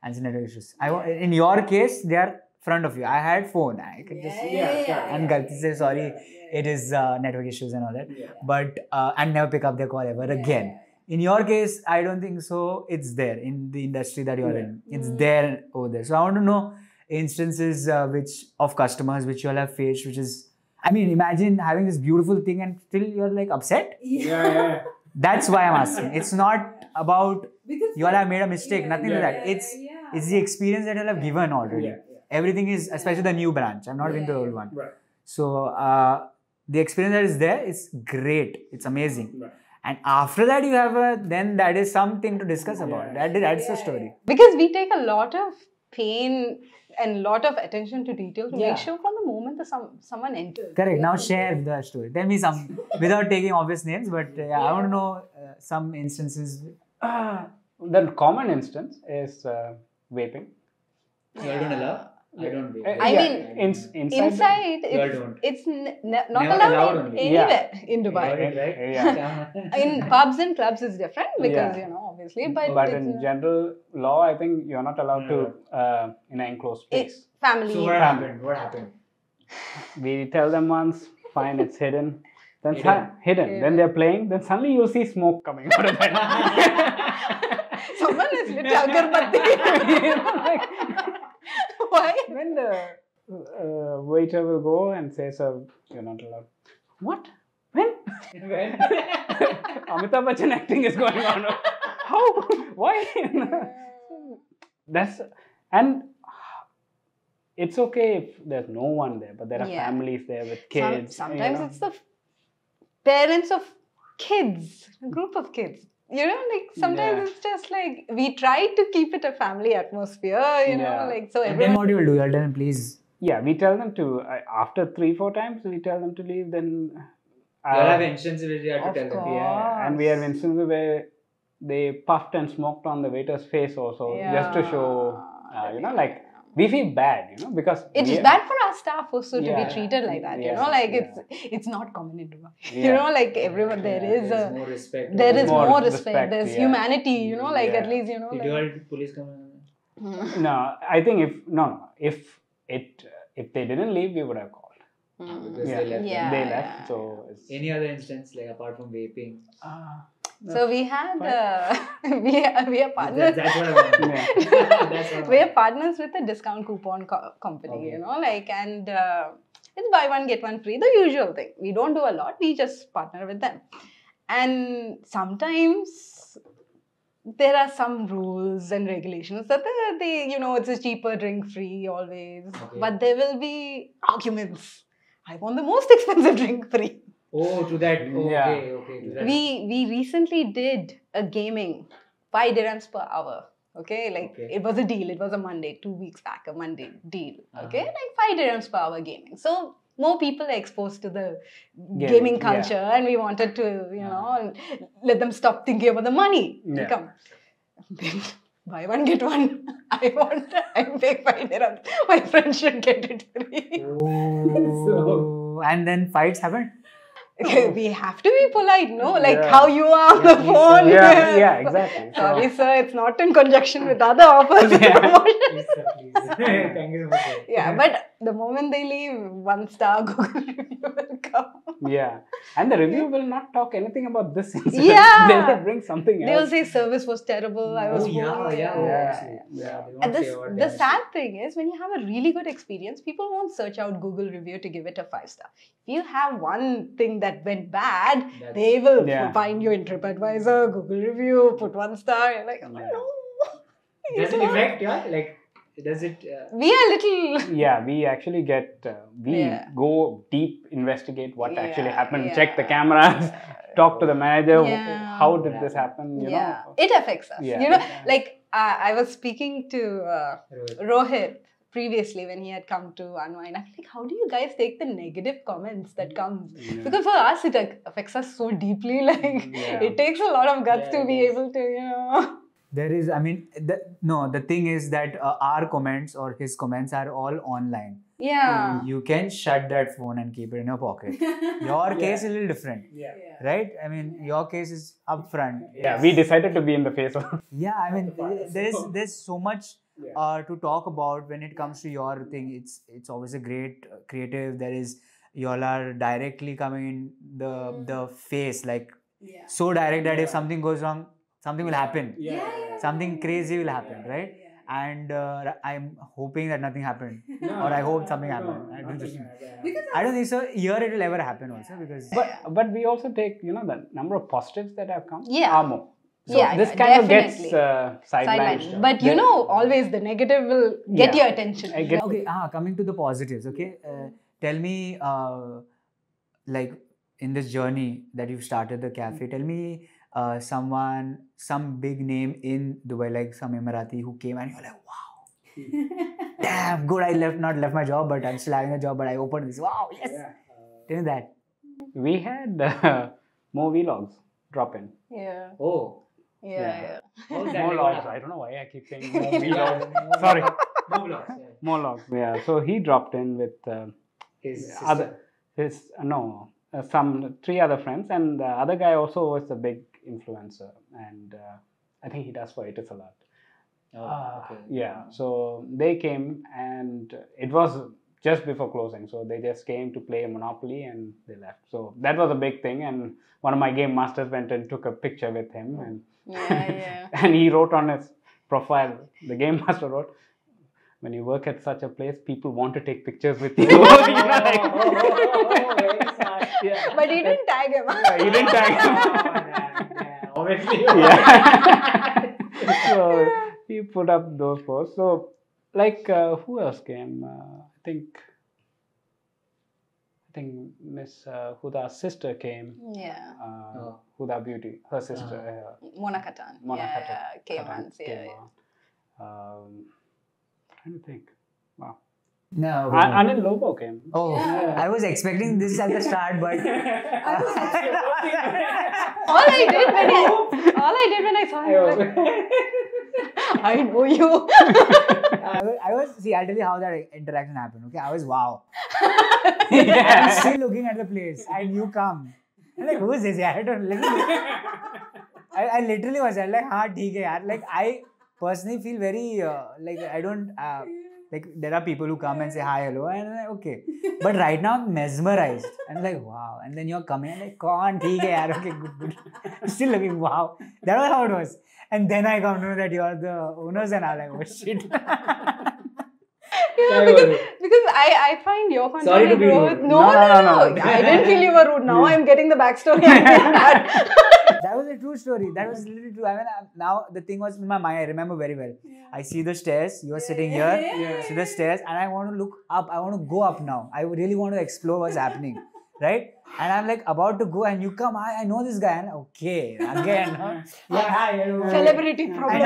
and network issues. In your case, they are front of you. I had phone. I could just and galti say sorry. It is network issues and all that. But and never pick up their call ever again. In your case, I don't think so. It's there in the industry that you're in. It's there over there. So I want to know instances of customers which you all have faced, which is, I mean, imagine having this beautiful thing and still you're like upset. That's why I'm asking. It's not about you all have made a mistake. Nothing like that. It's the experience that you all have given already. Everything is, especially the new branch. I'm not into the old one. So the experience that is there is great. It's amazing. And after that, you have then that is something to discuss about. That's the story. Because we take a lot of pain and a lot of attention to detail to make sure from the moment that someone enters. Correct. Now share the story. Tell me some, without taking obvious names, but I want to know some instances. The common instance is vaping. You all don't allow? I don't vape. I mean, inside it's not allowed anywhere in Dubai. In pubs and clubs is different because, obviously. But in general law, I think you're not allowed to in an enclosed space. Family. So what happened? We tell them once, fine, it's hidden. Then hidden. Then they're playing. Then suddenly you'll see smoke coming out of it. Someone is lit agarbatti. Why? When the waiter will go and say, sir, you're not allowed. What? When? Amitabh Bachchan acting is going on. How? Why? And it's okay if there's no one there, but there are families there with kids. Sometimes it's the parents of kids, a group of kids. Sometimes it's just like, we try to keep it a family atmosphere, so everyone... Then what do you do? You'll tell them, please. Yeah, we tell them to, after 3-4 times, we tell them to leave, then... you have instances where you have to tell them. Yeah, and we have instances where they puffed and smoked on the waiter's face also, just to show, we feel bad, because... It is bad for our staff also to be treated like that, it's not common in Dubai. Everyone, there is more respect. There is more respect, there's humanity, at least, Did you all police come? No, I think if they didn't leave, we would have called. because they left. They left. So any other instance, like apart from vaping? So we had we are partners. That's what I want. That's what we are partners with a discount coupon company. You know, like, and it's buy one get one free, the usual thing. We don't do a lot. We just partner with them, and sometimes there are some rules and regulations that they you know, it's a cheaper drink free always, but there will be arguments. I want the most expensive drink free. Oh, to that. Okay. To that. We recently did a gaming 5 dirhams per hour. Okay, like it was a deal. It was a Monday, 2 weeks back, a Monday deal. Okay, like 5 dirhams per hour gaming. So more people are exposed to the gaming culture, and we wanted to, you know, let them stop thinking about the money. Come, buy one get one. I pay 5 dirhams. My friend should get it free. So, and then fights happen. We have to be polite, no? Like how you are on the phone. Yeah, exactly. Sorry, sir, it's not in conjunction with other offers. Please. Thank you so much. Yeah, but the moment they leave, 1-star Google review will come. Yeah, and the review will not talk anything about this incident. Yeah. They will bring something else. They will say service was terrible. I was And the sad thing is, when you have a really good experience, people won't search out Google review to give it a 5-star. If you have one thing that went bad, they will find you in TripAdvisor, Google review, put 1-star. You're like, oh no. Does it affect, like, does it? We are little. Yeah, we actually get, go deep, investigate what actually happened, check the cameras, talk to the manager, how did this happen, you know. It affects us. You know, like I was speaking to Rohit previously when he had come to Unwind. I'm like, how do you guys take the negative comments that come? Because for us, it affects us so deeply. Like, it takes a lot of guts to be able to, you know. There is, I mean, the thing is that our comments or his comments are all online. Yeah. You can shut that phone and keep it in your pocket. Your case is a little different. Right? I mean, your case is upfront. Yeah, we decided to be in the face of. Yeah, I mean, there's so much to talk about when it comes to your thing. It's obviously great, creative. There is, y'all are directly coming in the face, like so direct that if something goes wrong, something will happen. Something crazy will happen, right? And I'm hoping that nothing happened, or I hope something happened. I don't think so. Here it will ever happen also, because. But we also take, you know, the number of positives that have come. Yeah. More. So this kind of gets sidelined. But you know, always the negative will get your attention. Okay, coming to the positives, okay? Tell me, like, in this journey that you've started the cafe, tell me some big name in Dubai, like some Emirati who came and you're like, wow, damn, good, I not left my job, but I'm still having a job, but I opened this. Wow, yes. Tell me that. We had more vlogs drop in. Yeah. Oh. Yeah. More vlogs. I don't know why I keep saying more vlogs. Sorry. More vlogs. More vlogs. Yeah. So he dropped in with some 3 other friends, and the other guy also was a big influencer, and I think he does for it a lot. Okay. Yeah. So they came, and it was just before closing, so they just came to play Monopoly and they left. So that was a big thing, and one of my game masters went and took a picture with him, and and he wrote on his profile, the game master wrote, when you work at such a place, people want to take pictures with you. But he didn't tag him. He didn't tag him. Obviously. So he put up those posts. So, like, who else came? I think Miss Huda's sister came. Yeah. Huda Beauty, her sister. Mona Katan. Came once. Trying to think. Wow. No. Anil Lobo came. Oh, I was expecting this at the start, but all I did when I saw him was like, I know you. I'll tell you how that interaction happened. Okay, I was wow. I was still looking at the place, and you come. I'm like, who is this? I literally was like, हाँ ठीक है यार. Like, I personally feel very like I don't like there are people who come and say hi, hello, and I'm like, okay. But right now I'm mesmerized. I'm like, wow. And then you're coming and like, come on, okay, good. Still looking, wow. That was how it was. And then I come to know that you're the owners, and I'm like, oh shit. Yeah, because I find your content. Sorry to be rude. No. I didn't feel you were rude. Now I'm getting the backstory. That was a true story. That was literally true. I mean, now the thing was in my mind. I remember very well. Yeah. I see the stairs. You are sitting here. See the stairs, and I want to look up. I want to go up now. I really want to explore what's happening, right? And I'm like about to go, and you come. I know this guy. And okay, again. Hi. Celebrity problem.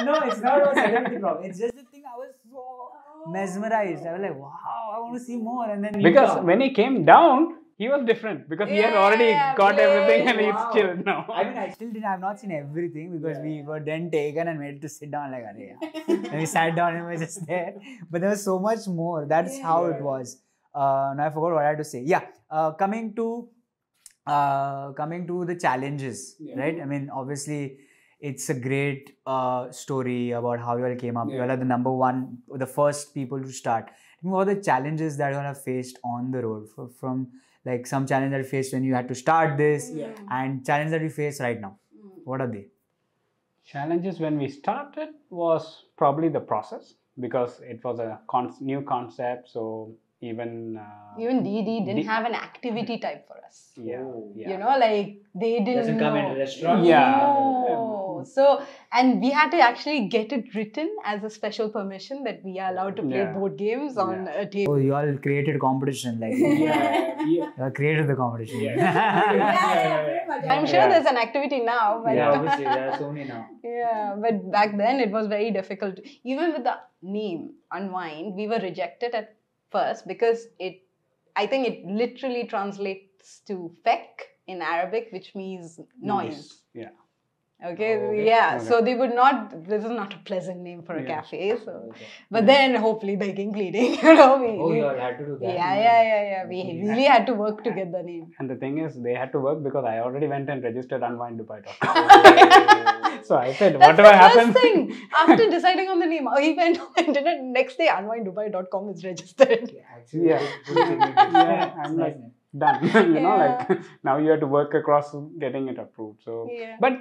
No, it's not about celebrity problem. It's just the thing. I was so mesmerized. I was like, wow, I want to see more. And then because when he came down, he was different because he had already got everything and he's chilled now. I mean, I've not seen everything because we were then taken and made to sit down like, and we sat down and we were just there. But there was so much more. That's how it was. Now I forgot what I had to say. Yeah, coming to the challenges, right? I mean, obviously, it's a great story about how you all came up. You all are the first people to start. What are the challenges that you all have faced on the road from like some challenge that you faced when you had to start this and challenge that you face right now? What are they? Challenges when we started was probably the process because it was a new concept. So even DD didn't have an activity type for us. Yeah. You know, like they didn't Doesn't come in a restaurant. So, and we had to actually get it written as a special permission that we are allowed to play board games on a table. Oh, you all created competition, like you all created the competition. I'm sure there's an activity now. But Obviously there are so many now. Yeah, but back then it was very difficult. Even with the name Unwind, we were rejected at first because I think it literally translates to fek in Arabic, which means noise. Yeah. Okay. So they would not. This is not a pleasant name for a cafe. So, but then hopefully begging, pleading. You know, you all had to do that. Yeah. We really had to work to get the name. And the thing is, they had to work because I already went and registered unwinddubai.com. So I said, whatever happens. First thing after deciding on the name, he went on internet. Next day, unwinddubai.com is registered. I'm like done. You know, like now you have to work across getting it approved. So, but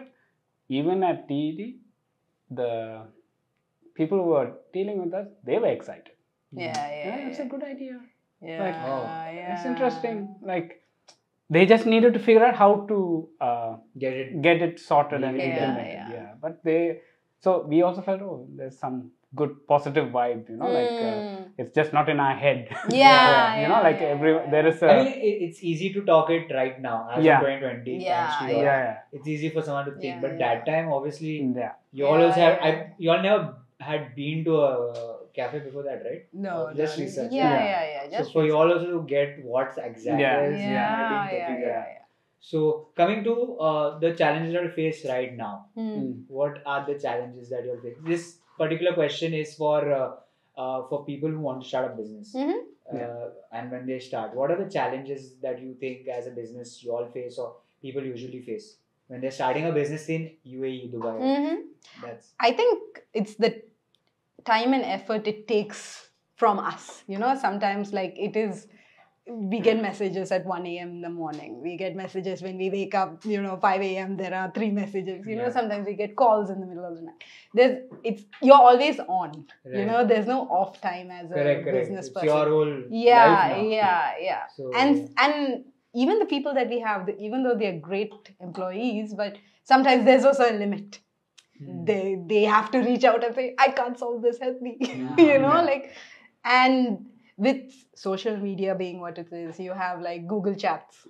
even at TED, the people who were dealing with us, they were excited. It's a good idea. It's interesting. Like they just needed to figure out how to get it sorted and implemented. But so we also felt, there's some good positive vibe, you know, like it's just not in our head. There is I mean, it's easy to talk it right now as in 2020. It's easy for someone to think, but that time obviously you all you all never had been to a cafe before that, right? No, just research. So for you all also to get what's exactly So coming to the challenges that you face right now, what are the challenges that you're facing? This particular question is for people who want to start a business. And when they start, what are the challenges that you think as a business you all face or people usually face when they're starting a business in UAE, Dubai? I think it's the time and effort it takes from us. You know, sometimes like we get messages at 1 a.m. in the morning. We get messages when we wake up, 5 a.m. There are 3 messages. You know, sometimes we get calls in the middle of the night. You're always on. Right. You know, there's no off time as a business person. It's your whole life now. Yeah. So, and even the people that we have, even though they're great employees, but sometimes there's also a limit. They have to reach out and say, I can't solve this, help me. And with social media being what it is, you have like Google Chats.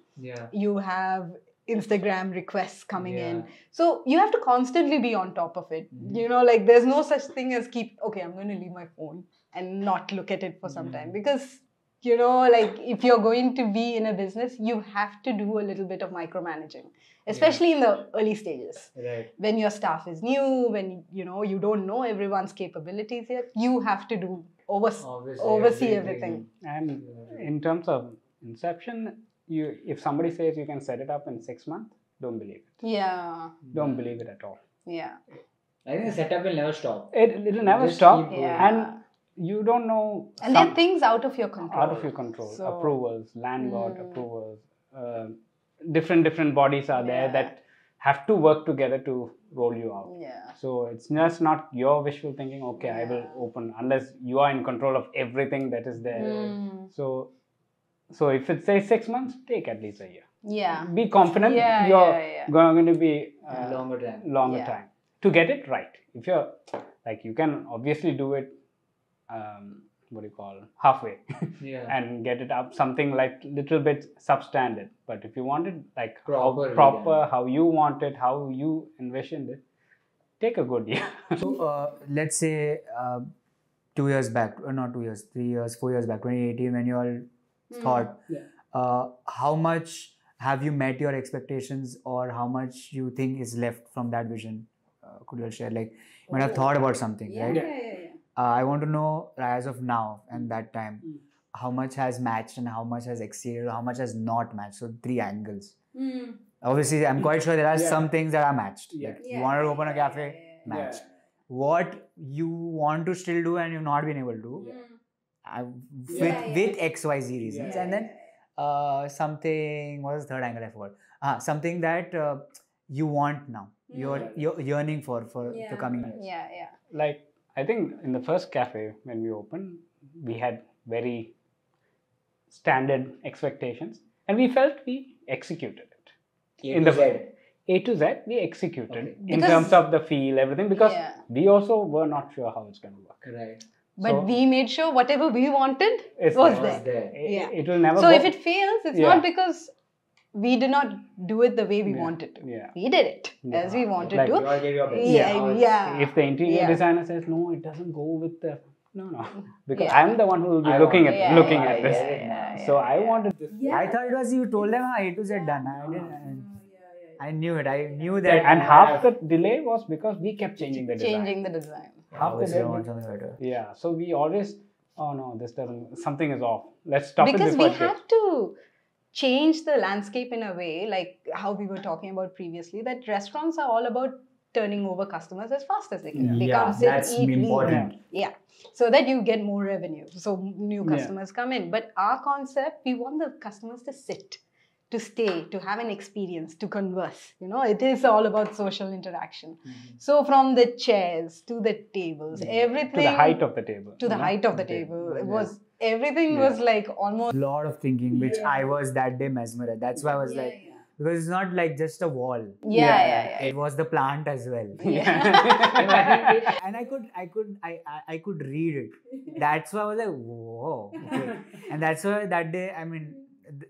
You have Instagram requests coming in. So you have to constantly be on top of it. You know, like there's no such thing as I'm going to leave my phone and not look at it for some time. Because, like if you're going to be in a business, you have to do a little bit of micromanaging. Especially in the early stages. Right. When your staff is new, when, you don't know everyone's capabilities yet, you have to oversee everything. And in terms of inception, if somebody says you can set it up in 6 months, don't believe it. Don't believe it at all. I think the setup will never stop. It'll never stop. And you don't know. And there are things out of your control. Out of your control. So, approvals, landlord approvals. Different bodies are there that have to work together to roll you out. Yeah. So it's just not your wishful thinking, okay, I will open, unless you are in control of everything that is there. So if it says 6 months, take at least a year. Yeah. Be confident you're going to be longer time to get it right. If you're like, you can obviously do it halfway and get it up something like little bit substandard. But if you want it like proper how you want it, how you envisioned it, take a good year. So let's say 2 years back, or not 2 years, 3 years, 4 years back, 2018, when you all thought, how much have you met your expectations, or how much you think is left from that vision? Could you all share? Like, you might have thought about something, right? I want to know, as of now and that time, how much has matched and how much has exceeded, or how much has not matched. So 3 angles. Obviously, I'm quite sure there are some things that are matched. Like you wanted to open a cafe, matched. What you want to still do and you've not been able to do, with XYZ reasons. And then something, what was the third angle I forgot? Something that you want now. You're yearning for the coming years. Like, I think in the first cafe when we opened, we had very standard expectations, and we felt we executed it. A to Z, we executed in terms of the feel, everything, because we also were not sure how it's going to work. Right. But we made sure whatever we wanted was there. It will never. So if it fails, it's not because we did not do it the way we wanted to. We did it as we wanted to. You all gave your best. If the interior designer says no, it doesn't go with the because I'm the one who will be looking at this. So I wanted this. I thought it was you told them A to Z done. I didn't. I knew it. I knew that. And half the delay was because we kept changing the design. Half the delay. Yeah. So we always, oh no, this doesn't. Something is off. Let's stop because it. Because we had to change the landscape in a way, like how we were talking about previously, that restaurants are all about turning over customers as fast as they can. They can't sit, eat, leave. Yeah. So that you get more revenue. So new customers come in. But our concept, we want the customers to sit, to stay, to have an experience, to converse. You know, it is all about social interaction. So from the chairs to the tables, everything. To the height of the table. To the height of the table. It was, everything was like almost. A lot of thinking, which I was that day mesmerized. That's why I was like, because it's not like just a wall. It was the plant as well. And I could read it. That's why I was like, whoa. Okay. And that's why that day,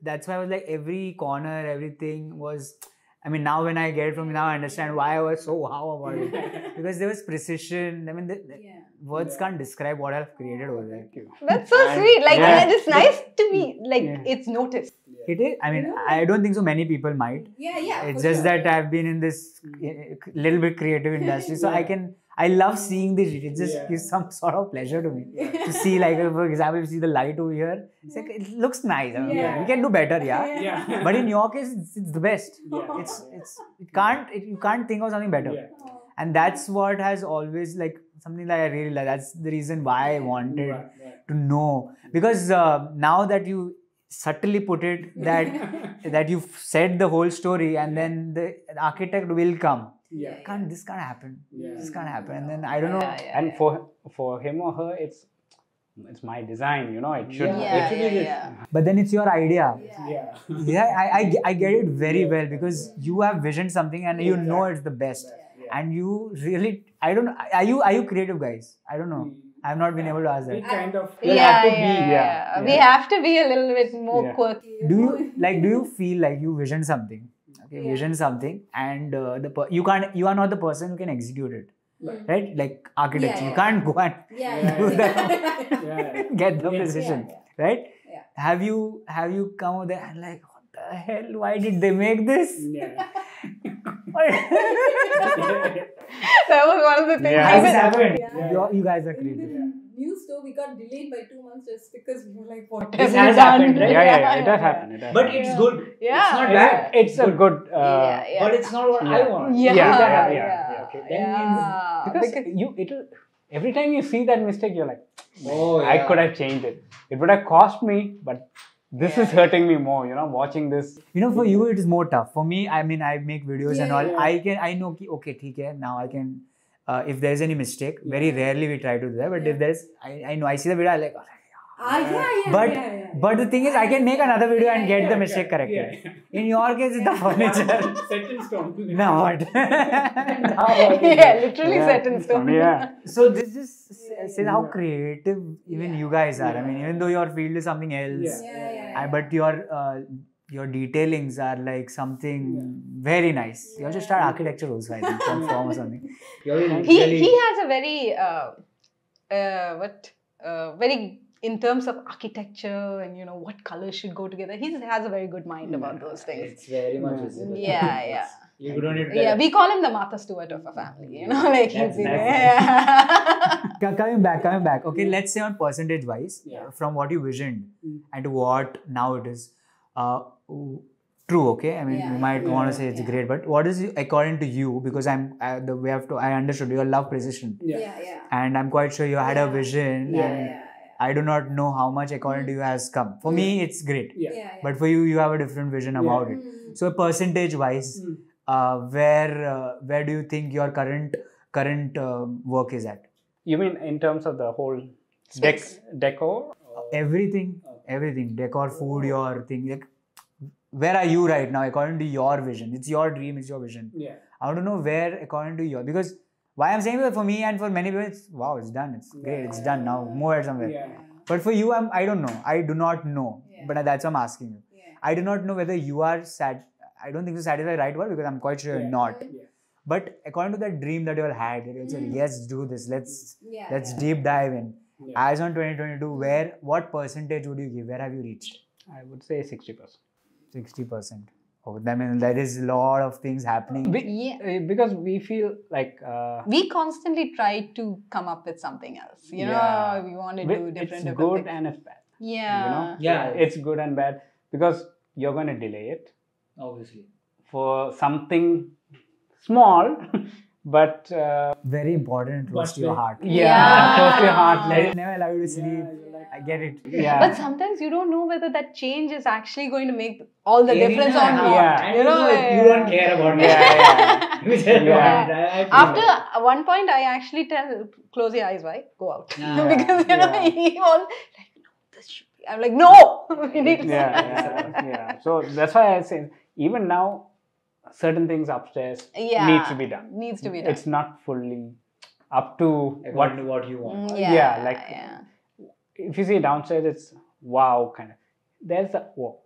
that's why I was like, every corner, everything was, now when I get it from now, I understand why I was so wow about it. Because there was precision. Words can't describe what I've created over there. That's so sweet. Like, it's nice to be, like, it's noticed. It is. I don't think so many people might. It's just that I've been in this little bit creative industry. So I love seeing this. It just gives some sort of pleasure to me. To see, like, for example, you see the light over here. It's like, it looks nice. We can do better, But in your case, it's the best. You can't think of something better. And that's what has always, like, something that I really like. That's the reason why I wanted to know. Because now that you subtly put it, that you've said the whole story, and then the architect will come. This can't happen. This can't happen. And then I don't know. And for him or her, it's my design, it should be But then it's your idea. I get it very well, because you have visioned something and you know it's the best. And you really, I don't know, are you creative guys? I don't know. I've not been able to ask that. We have to be a little bit more quirky. Do you feel like you vision something? Okay, vision something, and you are not the person who can execute it, right? Like architecture, you can't go and do that, get the precision, right? Have you come over there and like, what the hell? Why did they make this? That was one of the things. Has this happened? You guys are creative. New store, we got delayed by 2 months just because we were like, what this has happened, right? It does happen. But it's good. It's not bad. It's a good. But it's not what I want. Okay. Because every time you see that mistake, you're like, Oh, I yeah. could have changed it. It would have cost me, but this is hurting me more, watching this. For you it is more tough. For me, I mean, I make videos and all. I know, okay, theek hai, now I can, if there's any mistake, very rarely we try to do that. But if there's, I know, I see the video, I like, but the thing is, I can make another video and get the mistake corrected. In your case, it's the furniture. Set in stone. Now what? Literally set in stone. Yeah. So this just says how creative even you guys are. I mean, even though your field is something else, but your detailings are like something very nice. You also start architecture also, I think, from form or something. He has a very very in terms of architecture and what colors should go together. He has a very good mind about those things. It's very much visible. Yeah. You don't need Yeah, we call him the Martha Stewart of a family. Like he's Coming back. Okay, let's say on percentage wise, from what you visioned and to what now it is. True, okay. I mean, you might want to say it's great, but what is according to you? Because I understood you love precision. And I'm quite sure you had a vision. And I do not know how much according to you has come. For me, it's great. But for you, you have a different vision about it. So percentage wise, where do you think your current work is at? You mean in terms of the whole decor? Everything, decor, food, your thing. Like, where are you right now according to your vision? It's your dream, it's your vision. I want to know where according to your, because why I'm saying that for me and for many people, it's wow, it's done, it's great, it's done now, move ahead somewhere. But for you, I don't know. I do not know. But that's why I'm asking you. I do not know whether you are sad. I don't think so satisfied right word, because I'm quite sure you're not. But according to that dream that you all had, you said, yes, do this. Let's deep dive in. As on 2022, what percentage would you give? Where have you reached? I would say 60%. 60%. Oh, I mean, there is a lot of things happening. Because we feel like... we constantly try to come up with something else. We want to do different It's good things. and it's bad. It's good and bad because you're going to delay it. Obviously. For something small, but... very important, close to your heart. Close to your heart. Let it never allow you to sleep. I get it. But sometimes you don't know whether that change is actually going to make all the difference or not. And you don't care about it. After one point, I actually tell, close your eyes, right? Go out. Because, he all like, no, this should be. I'm like, no! We need to So that's why I say, even now, certain things upstairs needs to be done. It's not fully up to what you want. If you see downstairs, it's wow kind of. There's a whoa,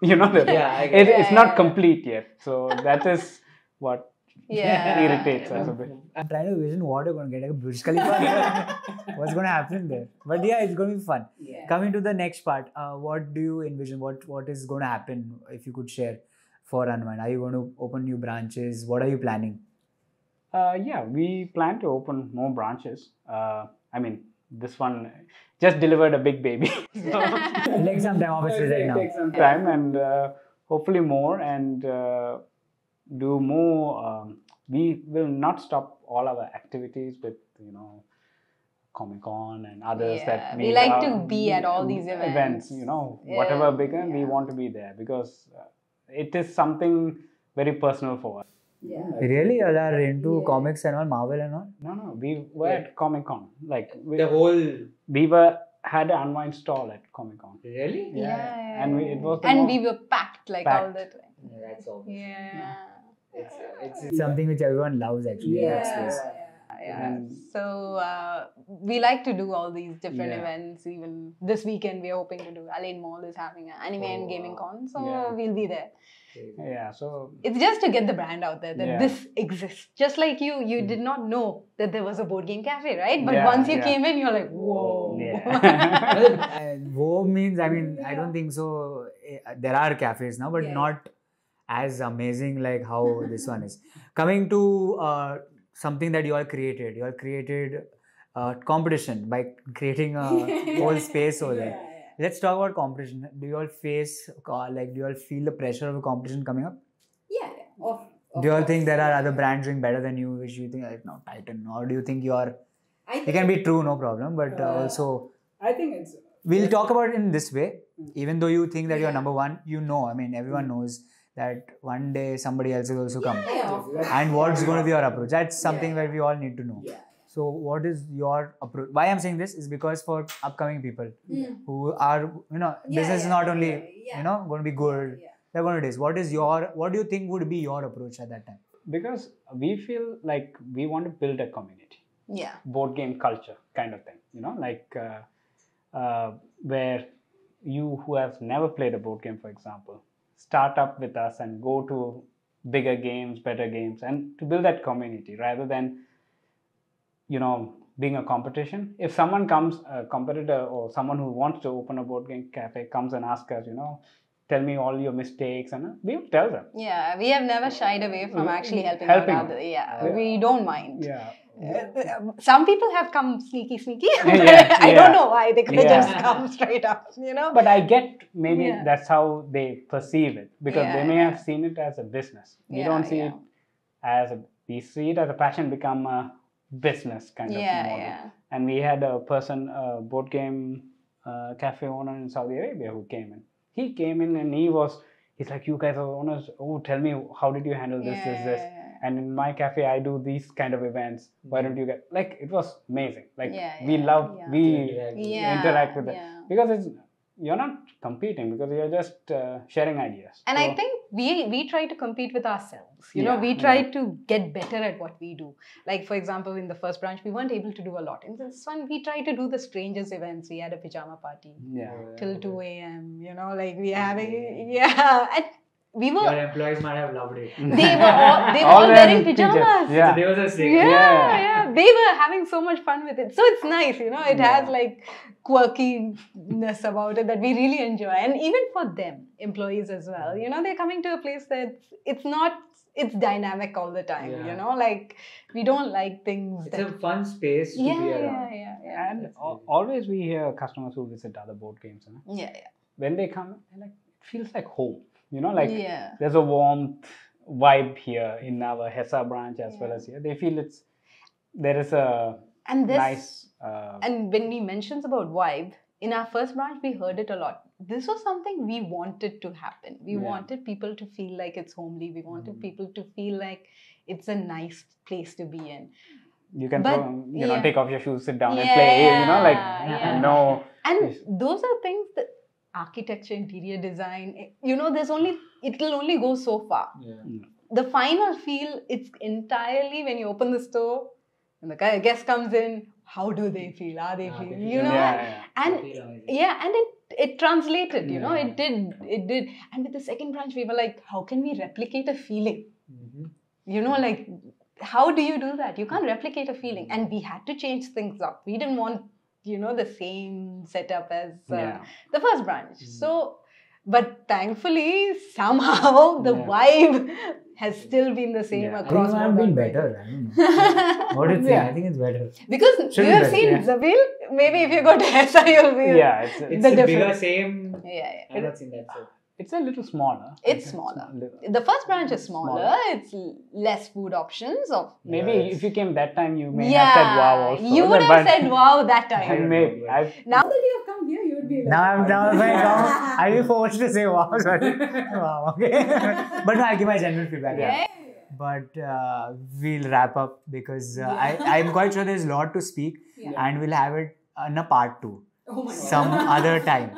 it's not complete yet. So that is what irritates us a bit. I'm trying to vision what you're going to get, like a Burj Khalifa. What's going to happen there? But it's going to be fun. Coming to the next part, what do you envision? What is going to happen, if you could share, for Unwind? Are you going to open new branches? What are you planning? We plan to open more branches. I mean, this one just delivered a big baby. Like some time, obviously, right now. Take some time and hopefully more and do more. We will not stop all our activities with, Comic-Con and others that we like to be at all these events. Whatever bigger, we want to be there because it is something very personal for us. Really? You are into comics and all, Marvel and all? No. We were at Comic-Con. Like we had an Unwind stall at Comic-Con. Really? Yeah. And it was we were packed all the time. That's all. It's something which everyone loves actually. So we like to do all these different events. Even this weekend, we are hoping to do. Alain Mall is having an anime and gaming con, so we'll be there. So it's just to get the brand out there that this exists. Just like you did not know that there was a board game cafe, right? But once you came in, you're like, whoa. Whoa means, I mean, I don't think so. There are cafes now, but not as amazing like how this one is. Coming to something that you all created. You all created competition by creating a whole space over there. Let's talk about competition. Do you all face, do you all feel the pressure of a competition coming up? Do you all think there are other brands doing better than you, which you think, like, no, Titan? Or do you think you are it can be true, no problem, but also I think it's. We'll talk about it in this way. Even though you think that you're number one, I mean, everyone knows that one day somebody else will also come. And what's going to be your approach? That's something that we all need to know. So what is your approach? Why I'm saying this is because for upcoming people who are, business is not only, going to be good. They're going to do this. What do you think would be your approach at that time? Because we feel like we want to build a community. Yeah. Board game culture kind of thing. Where you who have never played a board game, for example, start up with us and go to bigger games, better games, and to build that community rather than, being a competition. If someone comes, a competitor or someone who wants to open a board game cafe comes and asks us, tell me all your mistakes, and we will tell them. Yeah, we have never shied away from actually helping out others. Yeah, we don't mind. Yeah. Some people have come sneaky, but I don't know why they could have just come straight up, But I get maybe that's how they perceive it, because they may have seen it as a business. We don't see it as we see it as a passion become a business kind of model. Yeah. And we had a person, a board game cafe owner in Saudi Arabia who came in. He came in and he's like, you guys are owners. Oh, tell me, how did you handle this? And in my cafe, I do these kind of events. Why don't you get, it was amazing. We interact with it. Because you're not competing, because you're just sharing ideas. And I think we try to compete with ourselves. We try to get better at what we do. Like, for example, in the first branch, we weren't able to do a lot. In this one, we tried to do the strangest events. We had a pajama party till 2 a.m. We having, and we were. Your employees might have loved it. They were all wearing pajamas. Yeah. So they were just Yeah. They were having so much fun with it. So it's nice, It has quirkiness about it that we really enjoy. And even for them, employees as well, they're coming to a place that it's dynamic all the time, we don't like things. It's a fun space to be around. Yeah. And always we hear customers who visit other board games. When they come, they're like, it feels like home. There's a warmth vibe here in our Hessa branch as well as here. They feel there is a nice... and when we mentions about vibe, in our first branch, we heard it a lot. This was something we wanted to happen. We wanted people to feel like it's homely. We wanted people to feel like it's a nice place to be in. You can take off your shoes, sit down and play, no... And those are things that architecture, interior design, it'll only go so far. The final feel, it's entirely when you open the store and the guest comes in, how do they feel? Are they feeling? And it translated, it did. And with the second branch, we were like, how can we replicate a feeling? How do you do that? You can't replicate a feeling. And we had to change things up. We didn't want the same setup as the first branch. So, but thankfully, somehow the vibe has still been the same across. I think it might have been better. I don't know. What do you think? I think it's better. Because you have seen Zabil. Maybe if you go to Hessa, you'll be it's the bigger same. I've not seen that. So. It's a little smaller. It's smaller. The first branch is smaller. It's less food options. Maybe if you came that time, you may have said wow also. You would have said wow that time. Now that you have come here, you would be like... Now if I come, I'll be forced to say wow. Sorry. Wow, okay. But no, I'll give my general feedback. But we'll wrap up because I'm quite sure there's a lot to speak and we'll have it in a part 2. Some other time.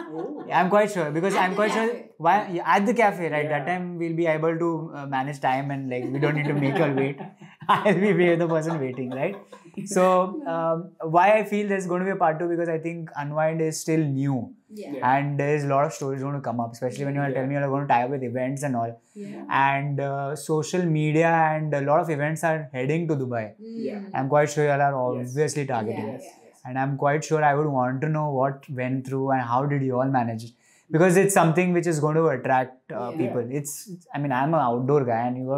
I'm quite sure because I'm quite sure why at the cafe, right? That time we'll be able to manage time and we don't need to make you wait. I'll be the person waiting, right? So why I feel there's going to be a part 2 because I think Unwind is still new and there's a lot of stories going to come up, especially when you tell me you're going to tie up with events and all. And social media and a lot of events are heading to Dubai. I'm quite sure you all are obviously targeting. And I'm quite sure I would want to know what went through and how did you all manage it. Because it's something which is going to attract people. I'm an outdoor guy and you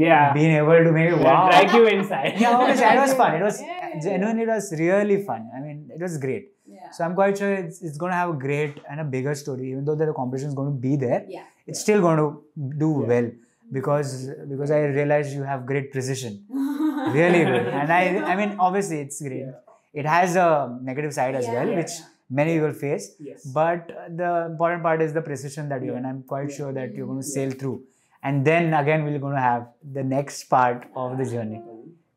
have been able to make it drag you inside. It was fun. It was genuinely, it was really fun. it was great. So I'm quite sure it's going to have a great and a bigger story. Even though the competition is going to be there, it's still going to do well. Because I realized you have great precision. Really good. And obviously it's great. it has a negative side as well, which many will face. Yes. But the important part is the precision that you have, and I'm quite sure that you're going to sail through. And then again, we're going to have the next part of the journey.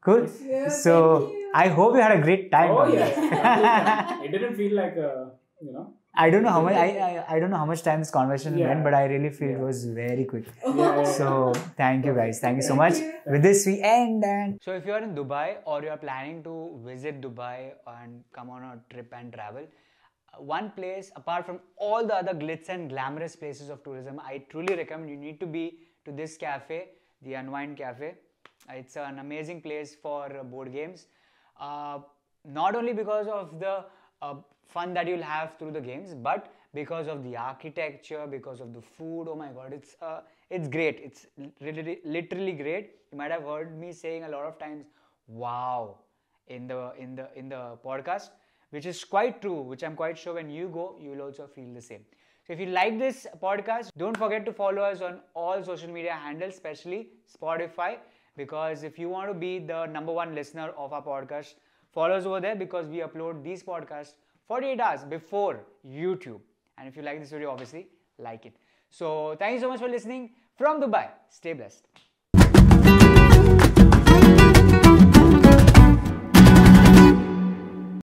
Cool. Yeah, So I hope you had a great time. Oh yes, it didn't feel like I don't know how much I don't know how much time this conversation went, but I really feel it was very quick. So thank you guys. Thank you so much. With this we end. And so if you are in Dubai or you are planning to visit Dubai and come on a trip and travel, one place apart from all the other glitz and glamorous places of tourism, I truly recommend you need to be to this cafe, the Unwind Cafe. It's an amazing place for board games. Not only because of the fun that you'll have through the games, but because of the architecture, because of the food. Oh my god, it's great. It's literally great. You might have heard me saying a lot of times wow in the podcast, which is quite true, which I'm quite sure when you go you will also feel the same. So if you like this podcast, don't forget to follow us on all social media handles, especially Spotify, because if you want to be the #1 listener of our podcast, follow us over there, because we upload these podcasts 48 hours before YouTube. And if you like this video, obviously like it. So thank you so much for listening from Dubai. Stay blessed.